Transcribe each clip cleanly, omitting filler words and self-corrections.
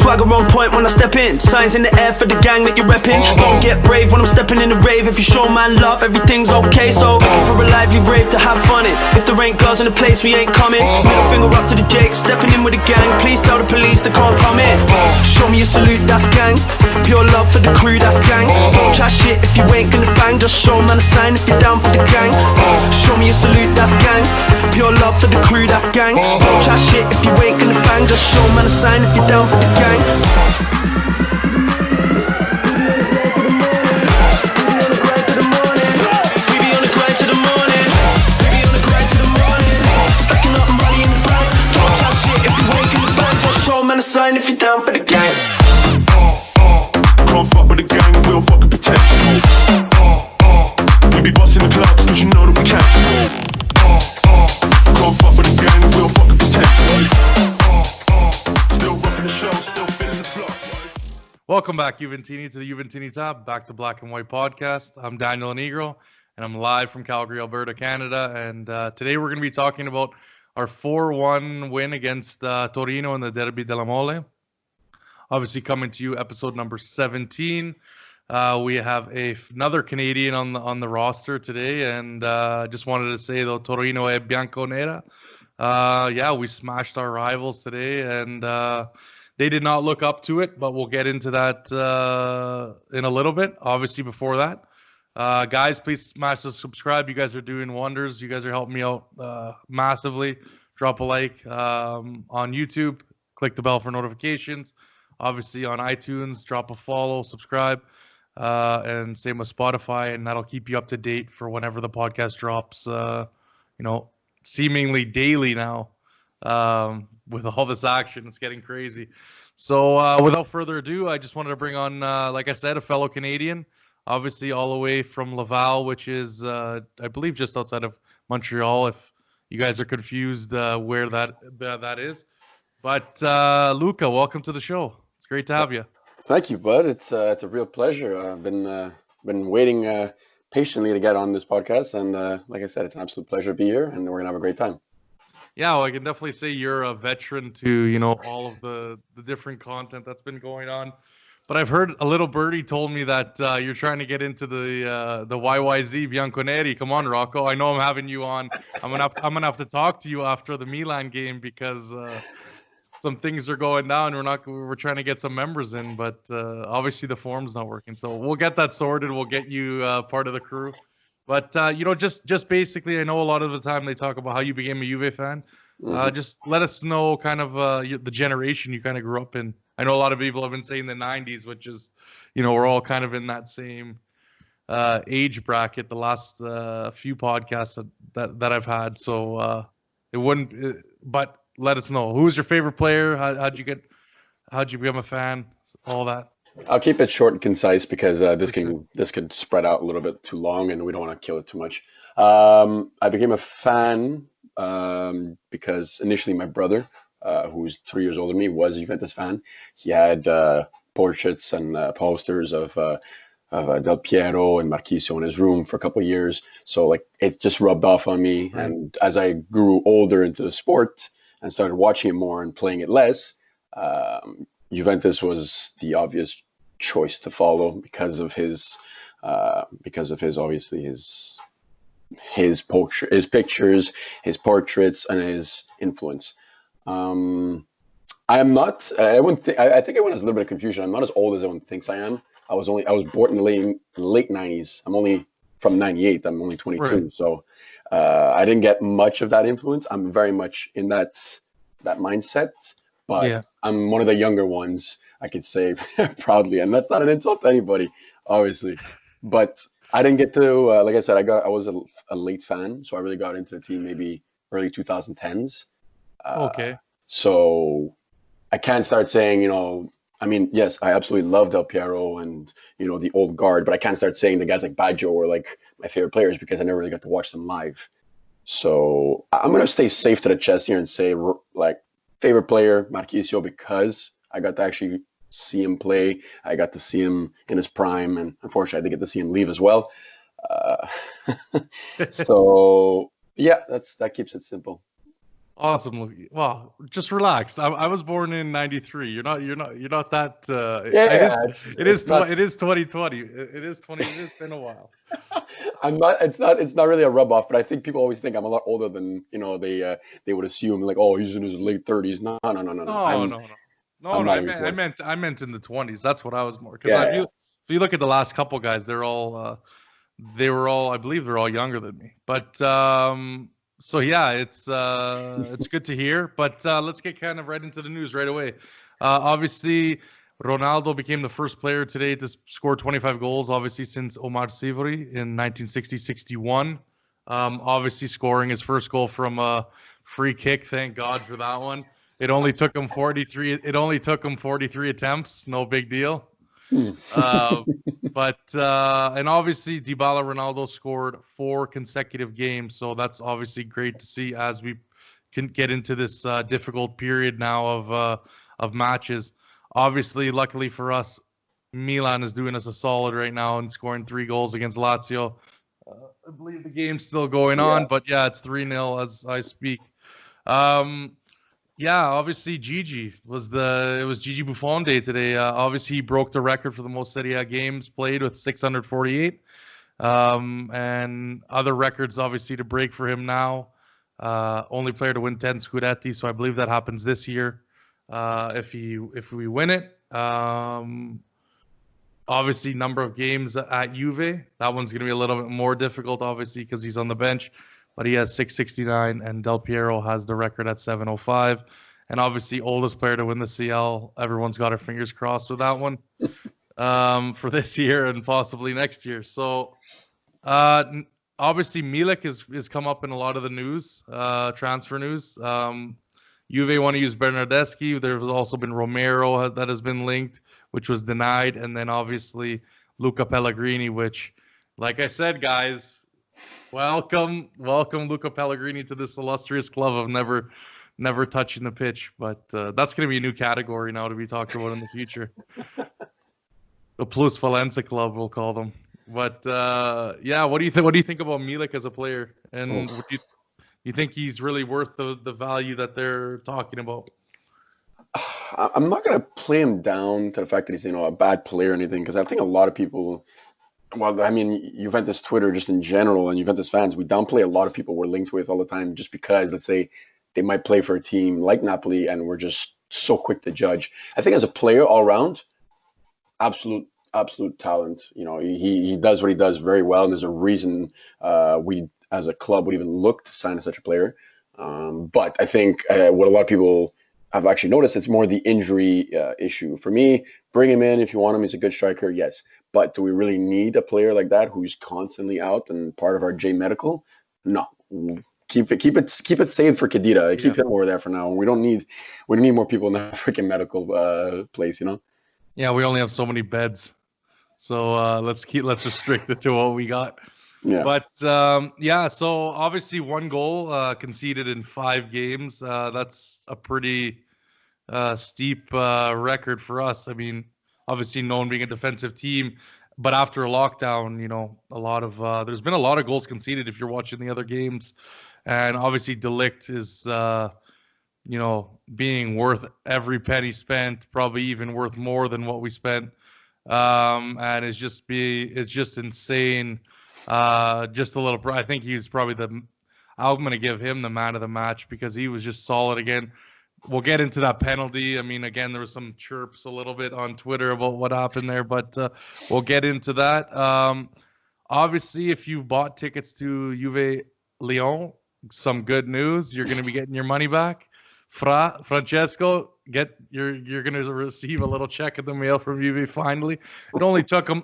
Swagger on point when I step in. Signs in the air for the gang that you're repping. Don't get brave when I'm stepping in the rave. If you show man love, everything's okay. So looking for a lively rave to have fun in. If there ain't girls in the place, we ain't coming. Middle finger up to the Jake, stepping in with the gang. Please tell the police they can't come in. Show me a salute, that's gang. Pure love for the crew, that's gang. Don't chat shit if you ain't gonna bang. Just show man a sign if you're down for the gang. Show me a salute, that's gang. Pure love for the crew, that's gang. Don't chat shit if you ain't gonna bang. Just show man a sign if you're down for the gang. Sign if you're down for the gang. Can't fuck with the gang, we don't fucking pretend. We be busting the clubs, cause you know that we can. Can't fuck with the gang, we don't fucking pretend. Still rocking the show, still feeling the flow. Welcome back, Juventinita, to the Juventinita, back to Black and White podcast. I'm Daniel Negro, and I'm live from Calgary, Alberta, Canada. And today we're going to be talking about our 4-1 win against Torino in the Derby della Mole. Obviously coming to you, episode number 17. We have another Canadian on the roster today, and just wanted to say, though, Torino è bianconera. Yeah, we smashed our rivals today, and they did not look up to it, but we'll get into that in a little bit. Obviously, before that, guys, please smash the subscribe. You guys are doing wonders. You guys are helping me out massively. Drop a like on YouTube. Click the bell for notifications. Obviously on iTunes, drop a follow, subscribe, and same with Spotify, and that'll keep you up to date for whenever the podcast drops. Seemingly daily now. With all this action, it's getting crazy. So without further ado, I just wanted to bring on, like I said, a fellow Canadian. Obviously, all the way from Laval, which is, I believe, just outside of Montreal. If you guys are confused where that is, but Luca, welcome to the show. It's great to have you. Thank you, bud. It's a real pleasure. I've been waiting patiently to get on this podcast, and like I said, it's an absolute pleasure to be here, and we're gonna have a great time. Yeah, well, I can definitely say you're a veteran to all of the different content that's been going on. But I've heard a little birdie told me that you're trying to get into the YYZ Bianconeri. Come on, Rocco. I know I'm having you on. I'm gonna have to talk to you after the Milan game because some things are going down. We're trying to get some members in, but obviously the form's not working. So we'll get that sorted. We'll get you part of the crew. But just basically, I know a lot of the time they talk about how you became a Juve fan. Just let us know kind of the generation you kind of grew up in. I know a lot of people have been saying the 90s, which is, we're all kind of in that same age bracket. The last few podcasts that I've had, so but let us know, who's your favorite player? How'd you become a fan? All that. I'll keep it short and concise because this could spread out a little bit too long, and we don't want to kill it too much. I became a fan because initially my brother, who's 3 years older than me, was a Juventus fan. He had portraits and posters of Del Piero and Marchisio in his room for a couple of years. So it just rubbed off on me. Right. And as I grew older into the sport and started watching it more and playing it less, Juventus was the obvious choice to follow because of his obviously his pictures, his portraits, and his influence. I think everyone has a little bit of confusion. I'm not as old as everyone thinks I am. I was born in the late 90s. I'm only from 98. I'm only 22. Right. So I didn't get much of that influence. I'm very much in that mindset, but yeah. I'm one of the younger ones, I could say proudly, and that's not an insult to anybody, obviously. But I didn't get to, like I said, I was a late fan, so I really got into the team maybe early 2010s. Okay. So I can't start saying, yes, I absolutely love Del Piero and, the old guard, but I can't start saying the guys like Baggio were like my favorite players because I never really got to watch them live. So I'm going to stay safe to the chest here and say favorite player, Marchisio, because I got to actually see him play. I got to see him in his prime, and unfortunately I did get to see him leave as well. So yeah, that keeps it simple. Awesome. Well, just relax. I was born in '93. You're not that. Yeah, it's not. It is 2020. It is 20. It has been a while. I'm not. It's not really a rub off, but I think people always think I'm a lot older than they would assume. Like, oh, he's in his late 30s. No, no, no, no, no. No, no, no, no, I'm no. not even close. I meant in the 20s. That's what I was more. Because Yeah, yeah. if you look at the last couple guys, they were all, I believe they're all younger than me. But so yeah, it's good to hear. But let's get kind of right into the news right away. Obviously, Ronaldo became the first player today to score 25 goals, obviously since Omar Sivori in 1960-61. Obviously scoring his first goal from a free kick. Thank God for that one. It only took him 43. It only took him 43 attempts. No big deal. Hmm. And obviously Dybala Ronaldo scored 4 consecutive games, so that's obviously great to see as we can get into this difficult period now of matches. Obviously, luckily for us, Milan is doing us a solid right now and scoring 3 goals against Lazio. I believe the game's still going on, but yeah, it's 3-0 as I speak. Yeah, obviously Gigi it was Gigi Buffon Day today. Obviously he broke the record for the most Serie A games played with 648. And other records obviously to break for him now. Only player to win 10 Scudetti, so I believe that happens this year. If we win it. Obviously number of games at Juve. That one's going to be a little bit more difficult obviously because he's on the bench. But he has 669, and Del Piero has the record at 705. And obviously, oldest player to win the CL. Everyone's got their fingers crossed with that one for this year and possibly next year. So, obviously, Milik is come up in a lot of the news, transfer news. Juve want to use Bernardeschi. There's also been Romero that has been linked, which was denied. And then, obviously, Luca Pellegrini, which, like I said, guys, welcome Luca Pellegrini to this illustrious club of never touching the pitch. But that's going to be a new category now to be talked about in the future. The Plus Valenza club, we'll call them. But yeah, what do you think? What do you think about Milik as a player? And do you think he's really worth the value that they're talking about? I'm not gonna play him down to the fact that he's a bad player or anything, because I think a lot of people. Well, I mean, Juventus Twitter just in general and Juventus fans, we downplay a lot of people we're linked with all the time just because, let's say, they might play for a team like Napoli and we're just so quick to judge. I think as a player all around, absolute talent. He does what he does very well, and there's a reason we as a club would even look to sign such a player. But I think what a lot of people have actually noticed, it's more the injury issue. For me, bring him in if you want him. He's a good striker, yes. But do we really need a player like that who's constantly out and part of our J medical? No. Keep it saved for Khedira. Keep him over there for now. We don't need more people in the freaking medical place, Yeah, we only have so many beds, so let's restrict it to what we got. Yeah. But yeah, so obviously 1 goal conceded in 5 games. That's a pretty steep record for us. I mean, obviously known being a defensive team, but after a lockdown, a lot of there's been a lot of goals conceded if you're watching the other games, and obviously De Ligt is being worth every penny spent, probably even worth more than what we spent, and it's just insane. Just a little. I think he's probably I'm going to give him the man of the match because he was just solid again. We'll get into that penalty. I mean, again, there was some chirps a little bit on Twitter about what happened there, but we'll get into that. Obviously, if you've bought tickets to Juve Lyon, some good news. You're going to be getting your money back. Francesco, you're going to receive a little check in the mail from Juve finally. It only took him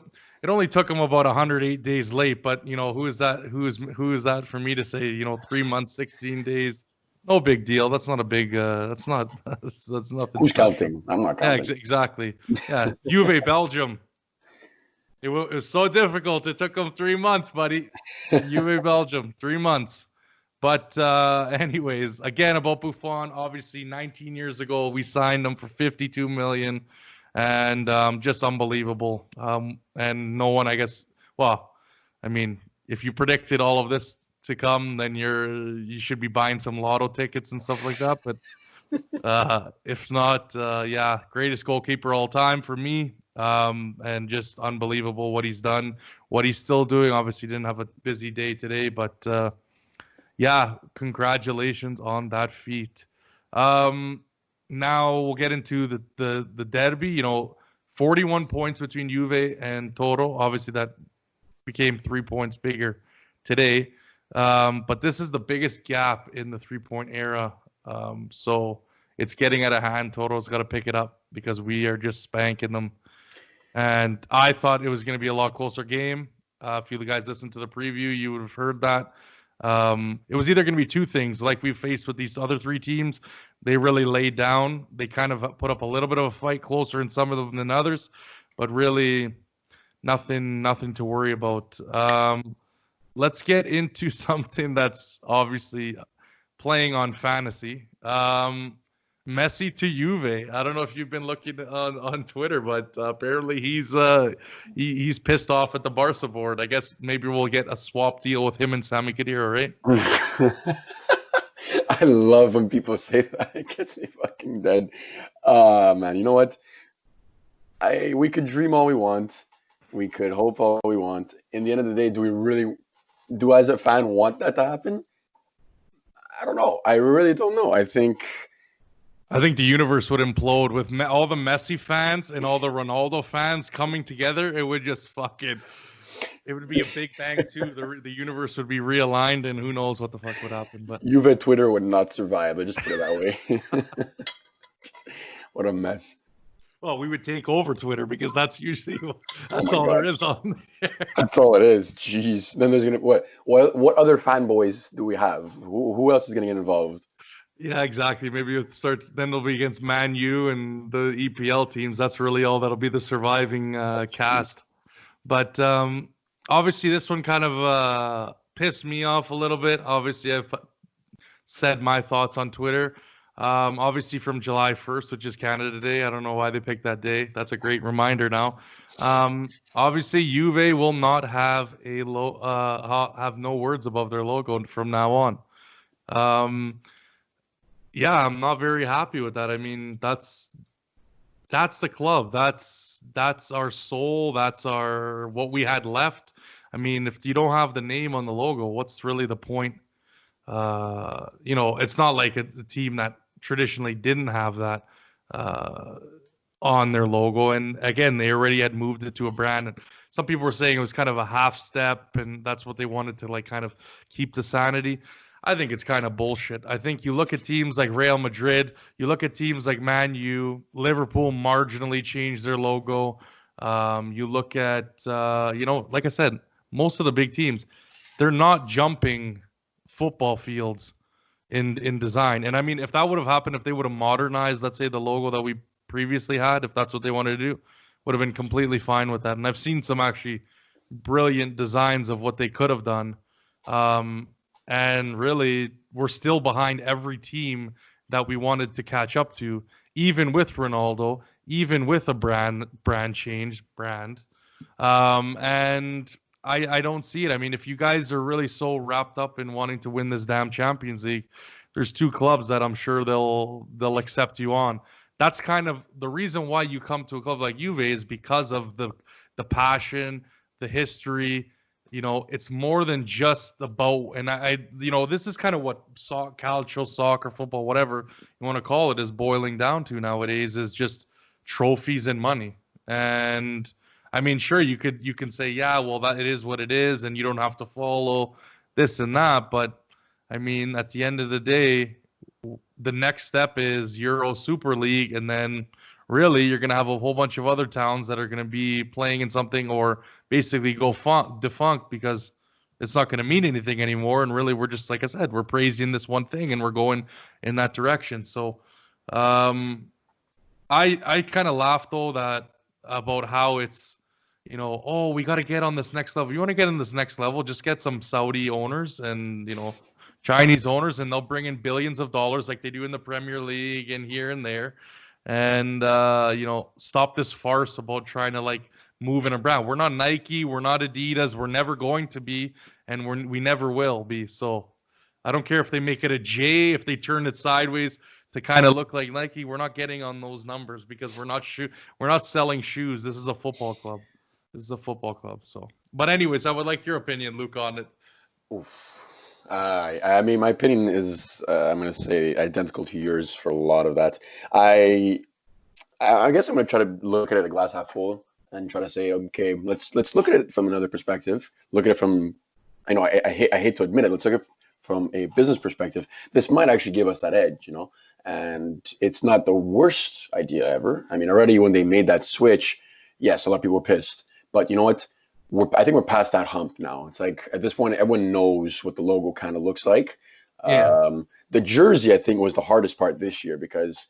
about 108 days late, but who is that for me to say, 3 months, 16 days. No big deal. That's not a big. That's nothing. Who's special. counting? I'm not counting. Yeah, exactly. Yeah, Juve, Belgium. It was so difficult. It took them 3 months, buddy. Juve, Belgium, 3 months. But anyways, again about Buffon. Obviously, 19 years ago we signed him for 52 million, and just unbelievable. And no one, I guess. Well, I mean, if you predicted all of this to come, then you should be buying some lotto tickets and stuff like that. But if not, yeah, greatest goalkeeper all time for me. And just unbelievable what he's done, what he's still doing. Obviously, didn't have a busy day today, but yeah, congratulations on that feat. Now we'll get into the derby. 41 points between Juve and Toro. Obviously, that became 3 points bigger today. But this is the biggest gap in the 3-point era. So it's getting out of hand. Toro's got to pick it up because we are just spanking them. And I thought it was going to be a lot closer game. If you guys listened to the preview, you would have heard that. It was either going to be two things, like we faced with these other three teams. They really laid down. They kind of put up a little bit of a fight, closer in some of them than others, but really nothing to worry about. Let's get into something that's obviously playing on fantasy. Messi to Juve. I don't know if you've been looking on Twitter, but apparently he's pissed off at the Barca board. I guess maybe we'll get a swap deal with him and Sami Khedira, right? I love when people say that. It gets me fucking dead. Man, you know what? We could dream all we want. We could hope all we want. In the end of the day, do as a fan want that to happen? I don't know. I really don't know. I think the universe would implode with all the Messi fans and all the Ronaldo fans coming together. It would just it would be a big bang too. The universe would be realigned, and who knows what the fuck would happen. But Juve Twitter would not survive. I just put it that way. What a mess. Well, we would take over Twitter because that's usually all there is on there. That's all it is. Jeez. Then there's what other fanboys do we have? Who else is gonna get involved? Yeah, exactly. Maybe then they'll be against Man U and the EPL teams. That's really all that'll be the surviving cast. But obviously, this one kind of pissed me off a little bit. Obviously, I've said my thoughts on Twitter. Obviously, from July 1st, which is Canada Day. I don't know why they picked that day. That's a great reminder now. Obviously, Juve will not have have no words above their logo from now on. Yeah, I'm not very happy with that. I mean, that's the club. That's our soul. That's what we had left. I mean, if you don't have the name on the logo, what's really the point? It's not like a team that traditionally didn't have that on their logo. And again, they already had moved it to a brand. And some people were saying it was kind of a half step, and that's what they wanted to kind of keep the sanity. I think it's kind of bullshit. I think you look at teams like Real Madrid, you look at teams like Man U, Liverpool marginally changed their logo. You look at, like I said, most of the big teams, they're not jumping football fields in design. And I mean, if that would have happened, if they would have modernized, let's say, the logo that we previously had, if that's what they wanted to do, would have been completely fine with that. And I've seen some actually brilliant designs of what they could have done. And really, we're still behind every team that we wanted to catch up to, even with Ronaldo, even with a brand change. And I don't see it. I mean, if you guys are really so wrapped up in wanting to win this damn Champions League, there's two clubs that I'm sure they'll accept you on. That's kind of the reason why you come to a club like Juve, is because of the passion, the history. It's more than just about, and this is kind of what calcio, soccer, football, whatever you want to call it, is boiling down to nowadays, is just trophies and money. And I mean, sure, you can say, yeah, well, that it is what it is, and you don't have to follow this and that. But I mean, at the end of the day, the next step is Euro Super League, and then really you're going to have a whole bunch of other towns that are going to be playing in something, or basically go defunct, because it's not going to mean anything anymore. And really, we're just, like I said, we're praising this one thing and we're going in that direction. So I kind of laugh though about how it's, we got to get on this next level. You want to get in this next level, just get some Saudi owners and, Chinese owners, and they'll bring in billions of dollars like they do in the Premier League and here and there. And, stop this farce about trying to move in a brand. We're not Nike. We're not Adidas. We're never going to be. and we never will be. So I don't care if they make it a J, if they turn it sideways to kind of look like Nike. We're not getting on those numbers because we're not selling shoes. This is a football club. So, but anyways, I would like your opinion, Luke, on it. Oof. I mean, my opinion is, I'm going to say, identical to yours for a lot of that. I guess I'm going to try to look at it the glass half full and try to say, okay, let's look at it from another perspective. Look at it from, I know I hate to admit it. Let's look at it from a business perspective. This might actually give us that edge, and it's not the worst idea ever. I mean, already when they made that switch, yes, a lot of people were pissed, but you know what? I think we're past that hump now. It's like at this point, everyone knows what the logo kind of looks like. Yeah. The jersey, I think, was the hardest part this year because,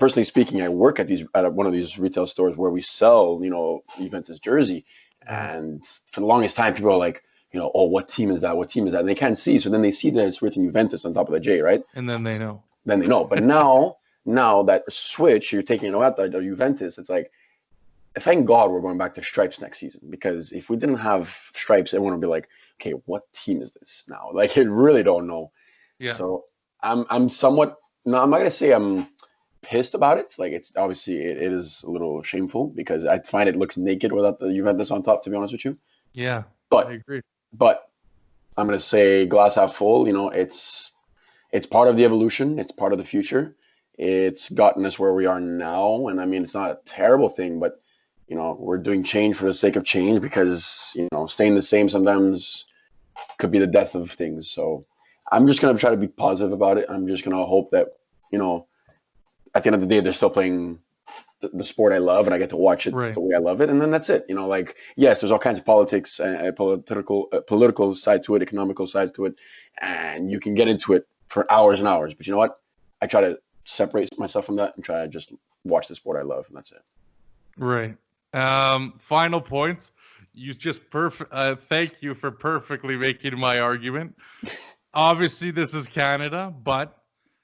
personally speaking, I work at one of these retail stores where we sell, Juventus jersey, and for the longest time, people are like, oh, what team is that? What team is that? And they can't see, so then they see that it's written Juventus on top of the J, right? And then they know. But now that switch, you're taking out the Juventus. It's like, thank God we're going back to stripes next season, because if we didn't have stripes, everyone would be like, okay, what team is this now? Like, I really don't know. Yeah. So I'm somewhat, no, I'm not gonna say I'm pissed about it. Like, it's obviously it is a little shameful because I find it looks naked without the Juventus on top, to be honest with you. Yeah, But I agree. But I'm gonna say glass half full. It's part of the evolution. It's part of the future. It's gotten us where we are now, and I mean, it's not a terrible thing, but we're doing change for the sake of change because, staying the same sometimes could be the death of things. So I'm just going to try to be positive about it. I'm just going to hope that, at the end of the day, they're still playing the sport I love and I get to watch it Right. the way I love it. And then that's it. Yes, there's all kinds of politics and political side to it, economical side to it. And you can get into it for hours and hours. But you know what? I try to separate myself from that and try to just watch the sport I love. And that's it. Right. Final points. You just thank you for perfectly making my argument. Obviously, this is Canada, but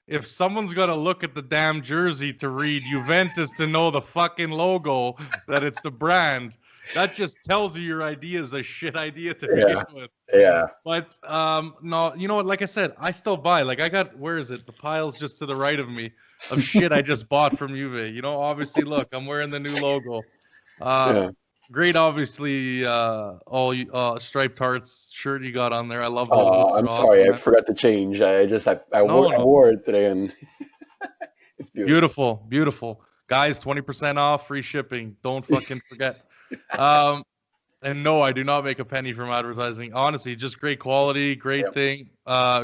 if someone's got to look at the damn jersey to read Juventus to know the fucking logo, that it's the brand, that just tells you your idea is a shit idea to begin with. Yeah. But no, you know what? Like I said, I still buy. Like where is it? The pile's just to the right of me of shit I just bought from Juve. Obviously, look, I'm wearing the new logo. Great, obviously, all striped hearts shirt you got on there. I love those. I'm awesome, sorry, man. I forgot to change. I wore it today, and it's beautiful. Beautiful. Guys, 20% off, free shipping. Don't fucking forget. And no, I do not make a penny from advertising. Honestly, just great quality, great thing,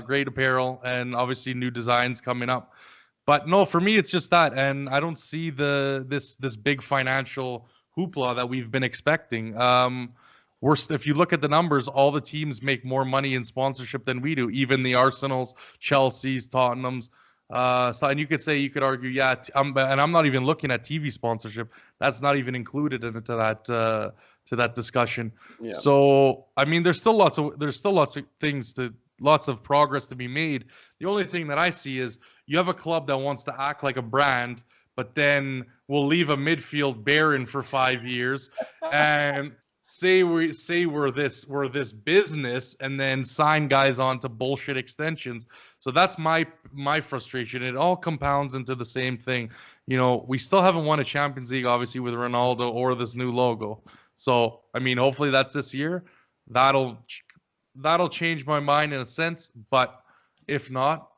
great apparel, and obviously new designs coming up. But no, for me, it's just that, and I don't see this big financial hoopla that we've been expecting. If you look at the numbers, all the teams make more money in sponsorship than we do. Even the Arsenals, Chelsea's, Tottenham's. And you could argue, yeah, and I'm not even looking at TV sponsorship. That's not even included into that discussion. Yeah. So I mean, there's still lots of progress to be made. The only thing that I see is you have a club that wants to act like a brand, but then we'll leave a midfield barren for 5 years and say we're this business and then sign guys on to bullshit extensions. So that's my frustration. It all compounds into the same thing. We still haven't won a Champions League, obviously, with Ronaldo or this new logo. So, I mean, hopefully that's this year. That'll change my mind in a sense, but if not,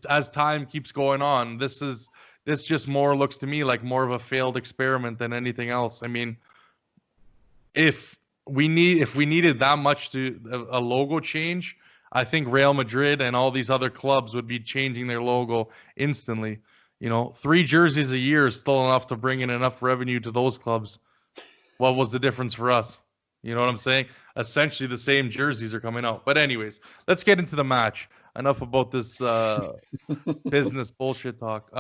as time keeps going on, this just more looks to me like more of a failed experiment than anything else. I mean, if we needed that much to a logo change, I think Real Madrid and all these other clubs would be changing their logo instantly. 3 jerseys a year is still enough to bring in enough revenue to those clubs. What was the difference for us? You know what I'm saying? Essentially, the same jerseys are coming out. But anyways, let's get into the match. Enough about this business bullshit talk.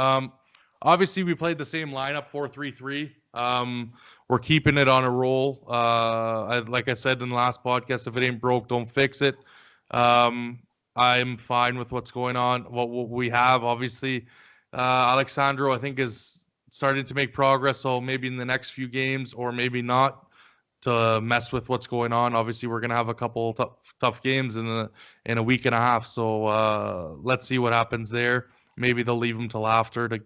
Obviously, we played the same lineup, 4-3-3. We're keeping it on a roll. Like I said in the last podcast, if it ain't broke, don't fix it. I'm fine with what's going on. What we have, obviously, Alexandro, I think, is starting to make progress. So maybe in the next few games, or maybe not. to mess with what's going on. Obviously, we're gonna have a couple tough games in a week and a half. So let's see what happens there. Maybe they'll leave him till after to,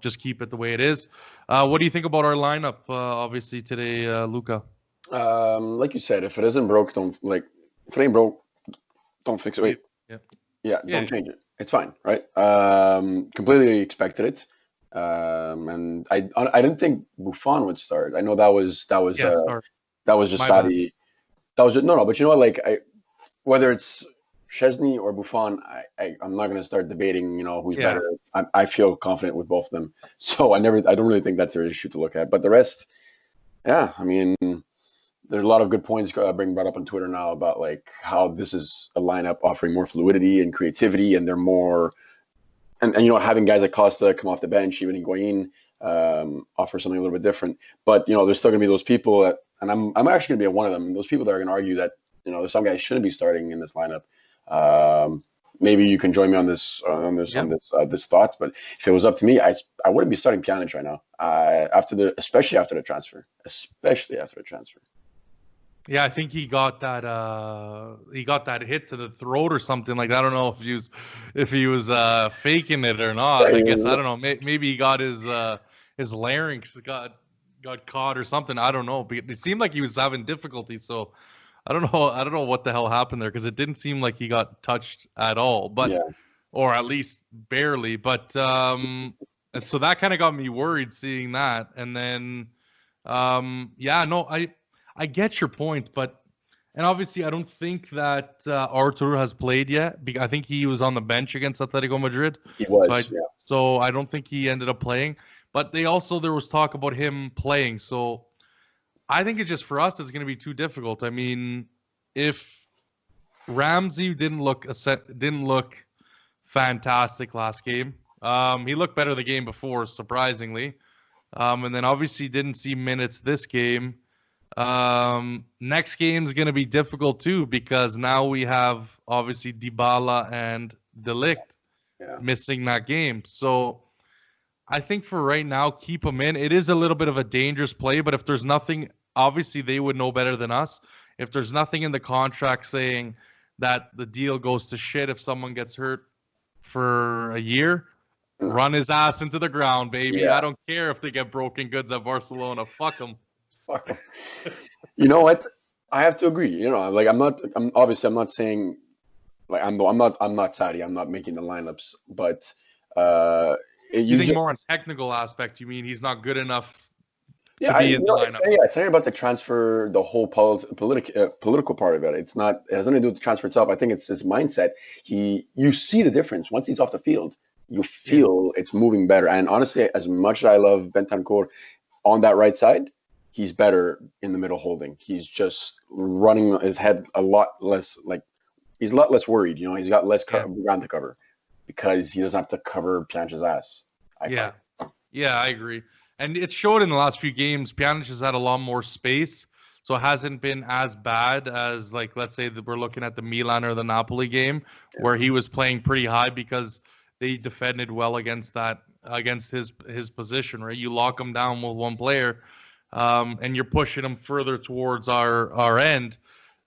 just keep it the way it is. What do you think about our lineup? Obviously today, Luca. Like you said, if it isn't broke, don't like. If it ain't broke, don't fix it. Wait, Yeah. yeah, Yeah. don't change it. It's fine, right? Completely expected it. And I didn't think Buffon would start. I know that was Yes. Sorry. that was just My bad. Sadi. That was just no. But you know what? Like whether it's Chesney or Buffon, I'm not going to start debating. Who's Yeah. better. I feel confident with both of them. So I don't really think that's an issue to look at. But the rest, yeah, I mean, there's a lot of good points being brought up on Twitter now about like how this is a lineup offering more fluidity and creativity, and they're more, and having guys like Costa come off the bench, even Higuain, offer something a little bit different. But there's still going to be those people that, and I'm actually going to be one of them. Those people that are going to argue that there's some guys shouldn't be starting in this lineup. Maybe you can join me on this this thought. But if it was up to me, I wouldn't be starting Pjanic right now. Especially after the transfer. Yeah, I think he got that hit to the throat or something like that. I don't know if he was faking it or not. I guess I don't know. Maybe he got his larynx got caught or something. I don't know. But it seemed like he was having difficulty. So I don't know what the hell happened there, because it didn't seem like he got touched at all. But or at least barely. But and so that kind of got me worried seeing that. And then I get your point, and obviously I don't think that Artur has played yet. I think he was on the bench against Atletico Madrid. He was, so I don't think he ended up playing. But there was talk about him playing. So I think it's just, for us, it's going to be too difficult. I mean, if Ramsey didn't look fantastic last game, he looked better the game before, surprisingly, and then obviously didn't see minutes this game. Next game is going to be difficult too, because now we have obviously Dybala and De Ligt missing that game. So I think for right now, keep them in. It is a little bit of a dangerous play, but if there's nothing, obviously they would know better than us. If there's nothing in the contract saying that the deal goes to shit if someone gets hurt for a year, run his ass into the ground, baby. Yeah. I don't care if they get broken goods at Barcelona. Fuck them. You know what? I have to agree. Like I'm not saying like I'm not Sadi. I'm not making the lineups, but you think more on technical aspect? You mean he's not good enough to be in the lineup? It's not about the transfer, the whole political part of it. It has nothing to do with the transfer itself. I think it's his mindset. You see the difference once he's off the field. You feel it's moving better. And honestly, as much as I love Bentancur on that right side, he's better in the middle holding. He's just running his head a lot less, like he's a lot less worried. He's got less ground to cover because he doesn't have to cover Pjanic's ass. Yeah, I agree. And it showed in the last few games. Pjanic has had a lot more space, so it hasn't been as bad as, like, let's say that we're looking at the Milan or the Napoli game, where he was playing pretty high because they defended well against his position, right? You lock him down with one player, and you're pushing him further towards our end.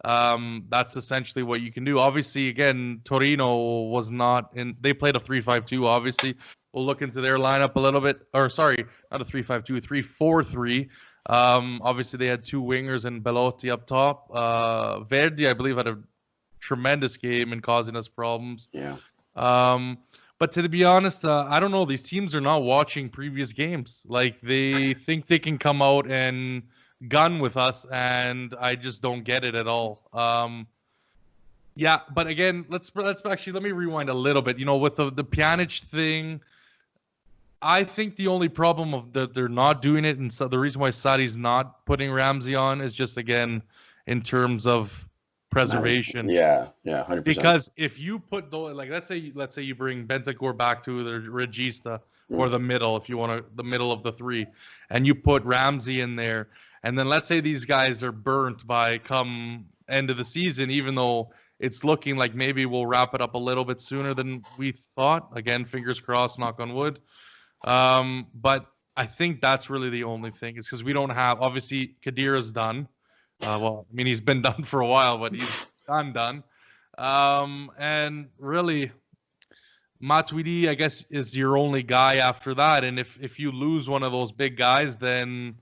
That's essentially what you can do. Obviously, again, Torino was not in. They played a 3-5-2. Obviously, we'll look into their lineup a little bit. Or sorry, not a 3-5-2, a 3-4-3. Obviously, they had two wingers and Belotti up top. Verdi, I believe, had a tremendous game and causing us problems. Yeah. But to be honest, I don't know. These teams are not watching previous games. Like, they think they can come out and gun with us, and I just don't get it at all. Yeah, but again, let me rewind a little bit. With the Pjanic thing, I think the only problem of they're not doing it, and so the reason why Sadi's not putting Ramsey on is just, again, in terms of preservation. Yeah, 100%. Because if you put let's say you bring Bentancur back to the regista or the middle, if you want the middle of the three, and you put Ramsey in there, and then let's say these guys are burnt by come end of the season, even though it's looking like maybe we'll wrap it up a little bit sooner than we thought. Again, fingers crossed, knock on wood. But I think that's really the only thing. It's because we don't have, obviously, Khedira's done. Well, I mean, he's been done for a while, but he's done. And really, Matuidi, I guess, is your only guy after that. And if you lose one of those big guys, then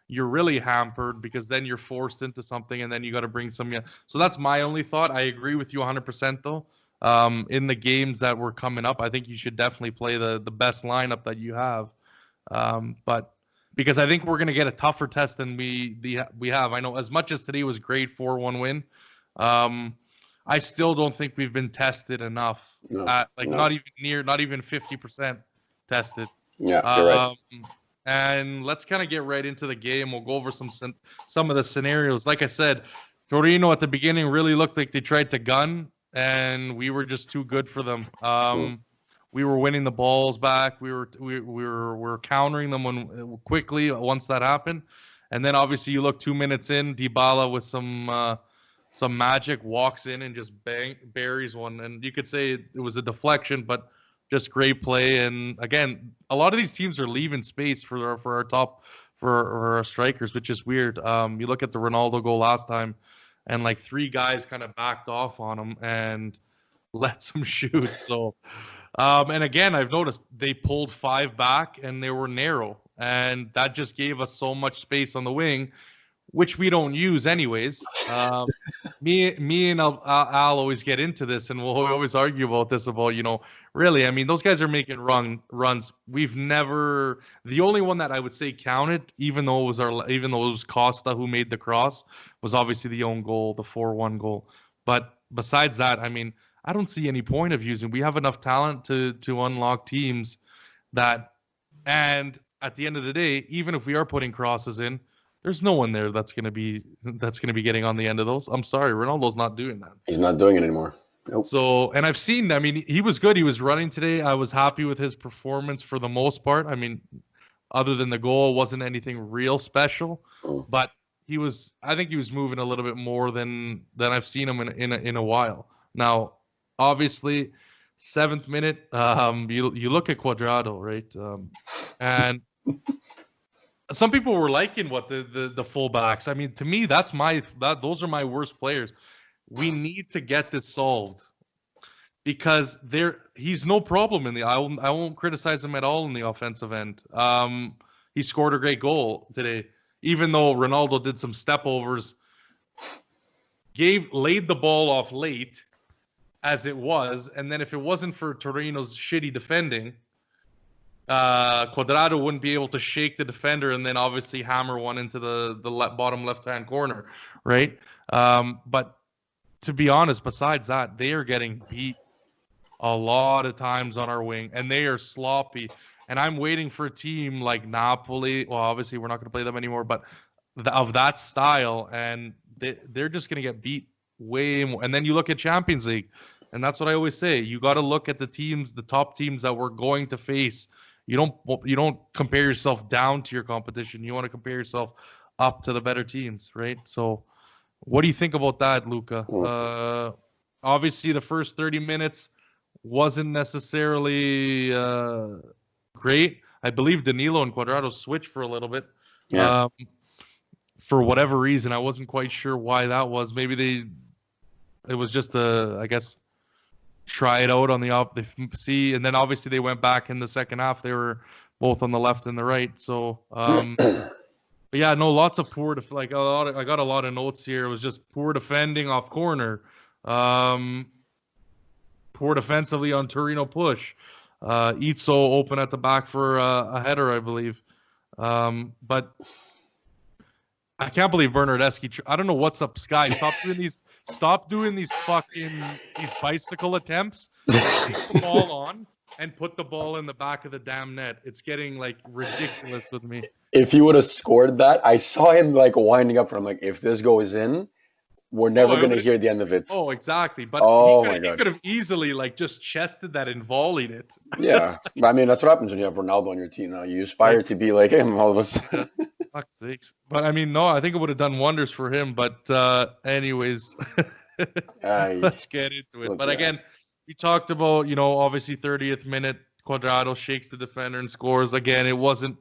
you're really hampered because then you're forced into something and then you got to bring some. So that's my only thought. I agree with you 100% though. In the games that were coming up, I think you should definitely play the best lineup that you have. But because I think we're going to get a tougher test than we have. I know as much as today was great 4-1 win. I still don't think we've been tested enough. No, not even 50% tested. Yeah, you're right. And let's kind of get right into the game. We'll go over some of the scenarios. Like I said, Torino at the beginning really looked like they tried to gun, and we were just too good for them. We were winning the balls back. We were countering them quickly once that happened, and then obviously you look 2 minutes in, Dybala with some magic walks in and just buries one, and you could say it was a deflection, but just great play. And again, a lot of these teams are leaving space for our strikers, which is weird. You look at the Ronaldo goal last time, and like 3 guys kind of backed off on him and let some shoot. So, and again, I've noticed they pulled 5 back and they were narrow, and that just gave us so much space on the wing, which we don't use anyways. Me and Al always get into this, and we'll always argue about this really, I mean, those guys are making runs. We've never, the only one that I would say counted, even though it was Costa who made the cross, was obviously the own goal, the 4-1 goal. But besides that, I mean, I don't see any point of using. We have enough talent to unlock teams that, and at the end of the day, even if we are putting crosses in, there's no one there that's gonna be getting on the end of those. I'm sorry, Ronaldo's not doing that. He's not doing it anymore. Nope. So, and I've seen, I mean, he was good. He was running today. I was happy with his performance for the most part. I mean, other than the goal, wasn't anything real special, but I think he was moving a little bit more than I've seen him in a while. Now, obviously, 7th minute, you look at Cuadrado, right? And some people were liking what the fullbacks. I mean, to me, those are my worst players. We need to get this solved because he's no problem I won't criticize him at all in the offensive end. He scored a great goal today, even though Ronaldo did some step overs, laid the ball off late as it was, and then if it wasn't for Torino's shitty defending, Cuadrado wouldn't be able to shake the defender and then obviously hammer one into the bottom left-hand corner, right? But to be honest, besides that, they are getting beat a lot of times on our wing, and they are sloppy. And I'm waiting for a team like Napoli. Well, obviously we're not going to play them anymore, but of that style, and they're just going to get beat way more. And then you look at Champions League, and that's what I always say. You got to look at the top teams that we're going to face. You don't compare yourself down to your competition. You want to compare yourself up to the better teams, right? So, what do you think about that, Luca? Obviously, the first 30 minutes wasn't necessarily great. I believe Danilo and Cuadrado switched for a little bit. Yeah. For whatever reason, I wasn't quite sure why that was. Maybe it was just I guess, try it out on the see, and then obviously they went back in the second half. They were both on the left and the right. So, but yeah, no, lots of poor. I got a lot of notes here. It was just poor defending off corner, poor defensively on Torino push. Izzo open at the back for a header, I believe. But I can't believe Bernardeschi. I don't know what's up, Sky. Stop doing these bicycle attempts. Take the ball on and put the ball in the back of the damn net. It's getting like ridiculous with me. If he would have scored that, I saw him like winding up. I'm like, if this goes in, we're never going to hear the end of it. Oh, exactly. But he could have easily like just chested that and volleyed it. Yeah, I mean that's what happens when you have Ronaldo on your team. Now you aspire to be like him all of a sudden. Fuck's sakes. But I mean, no, I think it would have done wonders for him. But anyways, let's get into it. But again, we talked about, obviously 30th minute, Cuadrado shakes the defender and scores. Again, it wasn't.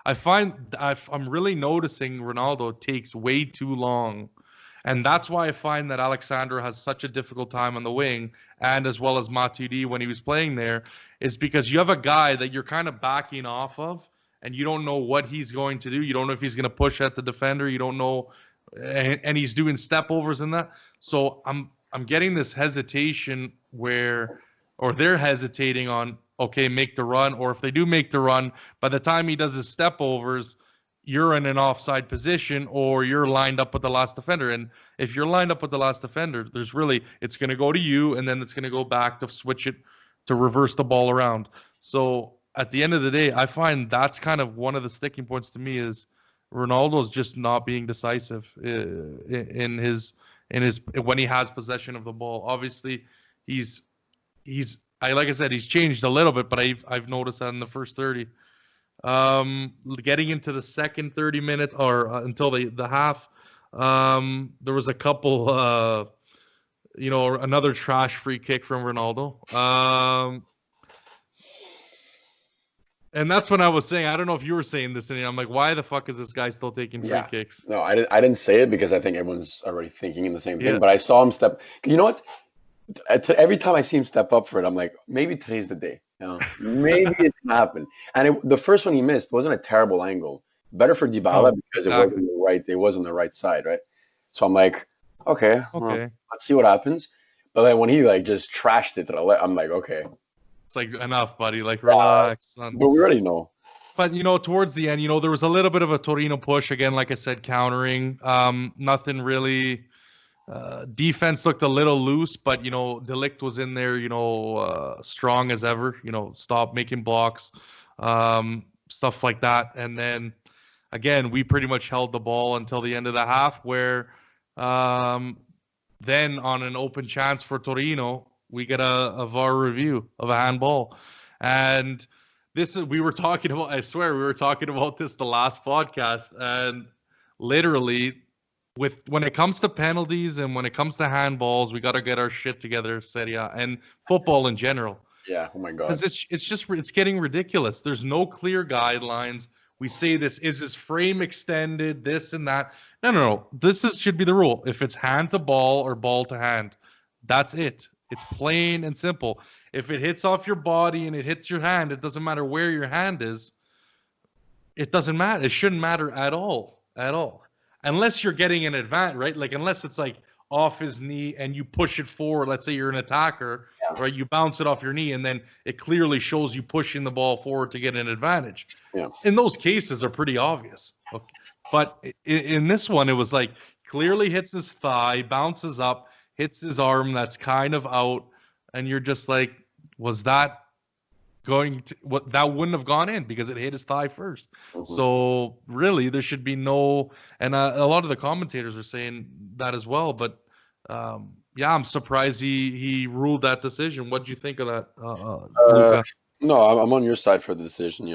I'm really noticing Ronaldo takes way too long And that's why I find that Alexandra has such a difficult time on the wing, and as well as Matuidi when he was playing there, is because you have a guy that you're kind of backing off of, and you don't know what he's going to do. You don't know if he's going to push at the defender. You don't know, and he's doing step overs in that. So I'm getting this hesitation where, or they're hesitating on, okay, make the run, or if they do make the run, by the time he does his step overs, you're in an offside position or you're lined up with the last defender. And if you're lined up with the last defender, there's really, it's going to go to you, and then it's going to go back to switch it to reverse the ball around. So at the end of the day, I find that's kind of one of the sticking points to me is Ronaldo's just not being decisive in his when he has possession of the ball. Obviously, he's like I said, he's changed a little bit, but I've noticed that in the first 30. Getting into the second 30 minutes or until the half, there was a couple, another trash free kick from Ronaldo. And that's when I was saying, I don't know if you were saying this, and I'm like, why the fuck is this guy still taking free kicks? No, I didn't say it because I think everyone's already thinking in the same thing. Yeah. But I saw him step. You know what? Every time I see him step up for it, I'm like, maybe today's the day. Maybe it's gonna happen. And the first one he missed wasn't a terrible angle. Better for Dybala because exactly. it was on the right side, right? So I'm like, okay. Well, let's see what happens. But then when he just trashed it to the left, I'm like, okay. It's like, enough, buddy. Like, relax, son. But we already know. But, towards the end, there was a little bit of a Torino push. Again, like I said, countering. Nothing really. Defense looked a little loose, but, Delict was in there, strong as ever. Stop making blocks, stuff like that. And then, again, we pretty much held the ball until the end of the half where then on an open chance for Torino, we get a VAR review of a handball. And we were talking about, I swear, we were talking about this the last podcast. And literally, when it comes to penalties and when it comes to handballs, we got to get our shit together, Serie A, and football in general. Yeah, oh my God. Because it's getting ridiculous. There's no clear guidelines. We say this, is his frame extended, this and that. No. Should be the rule. If it's hand to ball or ball to hand, that's it. It's plain and simple. If it hits off your body and it hits your hand, it doesn't matter where your hand is. It doesn't matter. It shouldn't matter at all. At all. Unless you're getting an advantage, right? Like, unless it's like off his knee and you push it forward. Let's say you're an attacker, right? You bounce it off your knee and then it clearly shows you pushing the ball forward to get an advantage. Yeah. In those cases are pretty obvious. Okay. But in this one, it was like clearly hits his thigh, bounces up, hits his arm that's kind of out, and you're just like, was that going to that wouldn't have gone in because it hit his thigh first. Mm-hmm. So really there should be no, and a lot of the commentators are saying that as well, but I'm surprised he ruled that decision. What do you think of that, Luca? No, I'm on your side for the decision,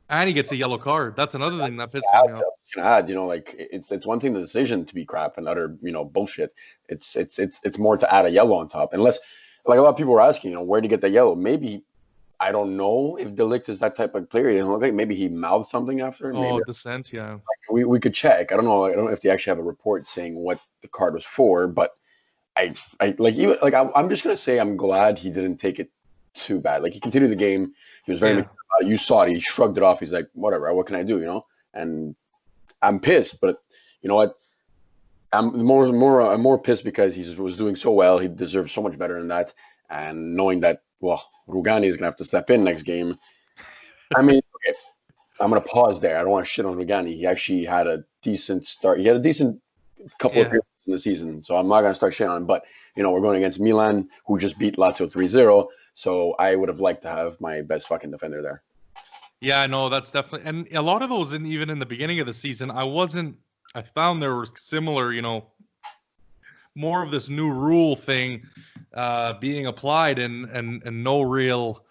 and he gets a yellow card. That's another thing that pisses me off. Can add, it's one thing the decision to be crap and utter, bullshit. It's more to add a yellow on top. Unless, like a lot of people were asking, where to get the yellow. Maybe, I don't know if Delict is that type of player. It didn't look like maybe he mouthed something after. Oh, dissent, yeah. Like we could check. I don't know if they actually have a report saying what the card was for, but I'm just gonna say I'm glad he didn't take it too bad. Like, he continued the game. He was very you saw it. He shrugged it off. He's like, whatever. What can I do? And I'm pissed, but you know what? I'm more pissed because he was doing so well. He deserves so much better than that. And knowing that, Rugani is gonna have to step in next game. I mean, okay, I'm gonna pause there. I don't want to shit on Rugani. He actually had a decent start. He had a decent couple of appearances in the season, so I'm not gonna start shitting on him. But we're going against Milan, who just beat Lazio 3-0. So I would have liked to have my best fucking defender there. Yeah, no, that's definitely, and a lot of those, even in the beginning of the season, I found there were similar, more of this new rule thing being applied and no real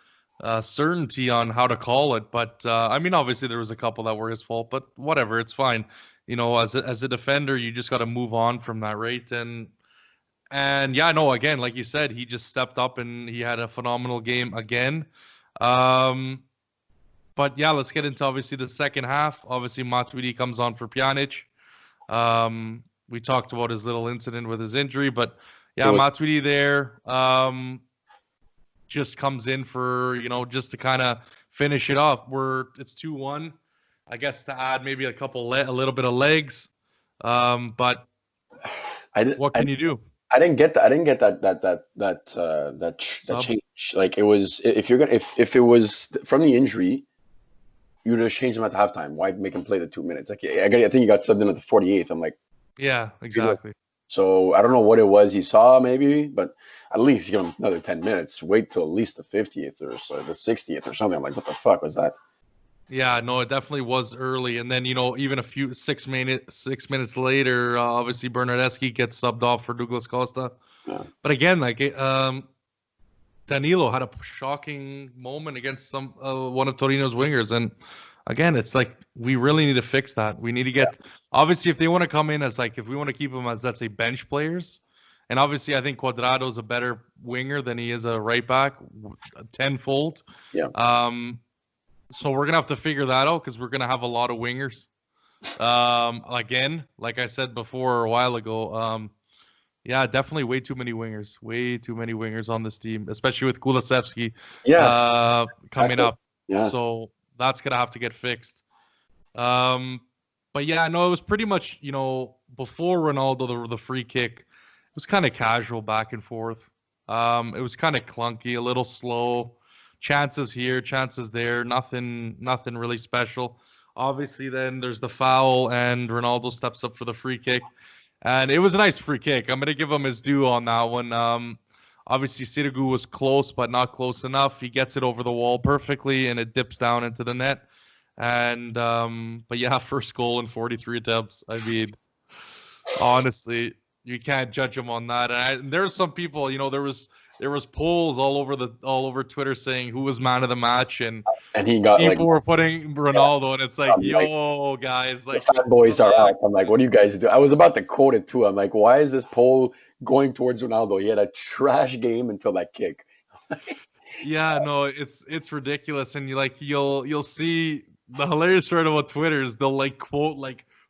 certainty on how to call it. But I mean, obviously there was a couple that were his fault, but whatever, it's fine. As a defender, you just got to move on from that, right? And yeah, no, again, like you said, he just stepped up and he had a phenomenal game again. But yeah, let's get into obviously the second half. Obviously, Matuidi comes on for Pjanic. we talked about his little incident with his injury, but yeah, It was- Matuidi there just comes in for, just to kind of finish it off. It's 2-1. I guess to add maybe a little bit of legs. But I, did, what can you do? I didn't get that. I didn't get that Sub. change. Like it was, if it was from the injury, you would have changed him at halftime. Why make him play the 2 minutes? Like I think he got subbed in at the 48th. I'm like, Yeah, exactly. so I don't know what it was he saw, maybe, but at least give him another 10 minutes. Wait till at least the 50th or so, the 60th or something. I'm like, what the fuck was that? Yeah, no, it definitely was early, and then even a few 6 minutes later, obviously Bernardeschi gets subbed off for Douglas Costa. Yeah. But again, Danilo had a shocking moment against one of Torino's wingers, and again, it's like we really need to fix that. We need to get obviously if they want to come in as if we want to keep them as, let's say, bench players, and obviously I think Cuadrado's a better winger than he is a right back, tenfold. Yeah. So we're gonna have to figure that out because we're gonna have a lot of wingers. Again, like I said before a while ago, yeah, definitely way too many wingers on this team, especially with Kulusevski coming up. Yeah. So that's gonna have to get fixed. But yeah, no, it was pretty much before Ronaldo the free kick, it was kind of casual back and forth. It was kind of clunky, a little slow. Chances here, chances there, nothing really special. Obviously, then there's the foul, and Ronaldo steps up for the free kick, and it was a nice free kick. I'm gonna give him his due on that one. Obviously, Sirigu was close, but not close enough. He gets it over the wall perfectly, and it dips down into the net. And but yeah, first goal in 43 attempts. I mean, honestly, you can't judge him on that. And there's some people, there was polls all over Twitter saying who was man of the match, and he got people were putting Ronaldo, and it's like, yo, guys, the fanboys are out. I'm like, what do you guys do? I was about to quote it too. I'm like, why is this poll going towards Ronaldo? He had a trash game until that kick. Yeah, no, it's ridiculous, and you'll see the hilarious part about Twitter is they'll quote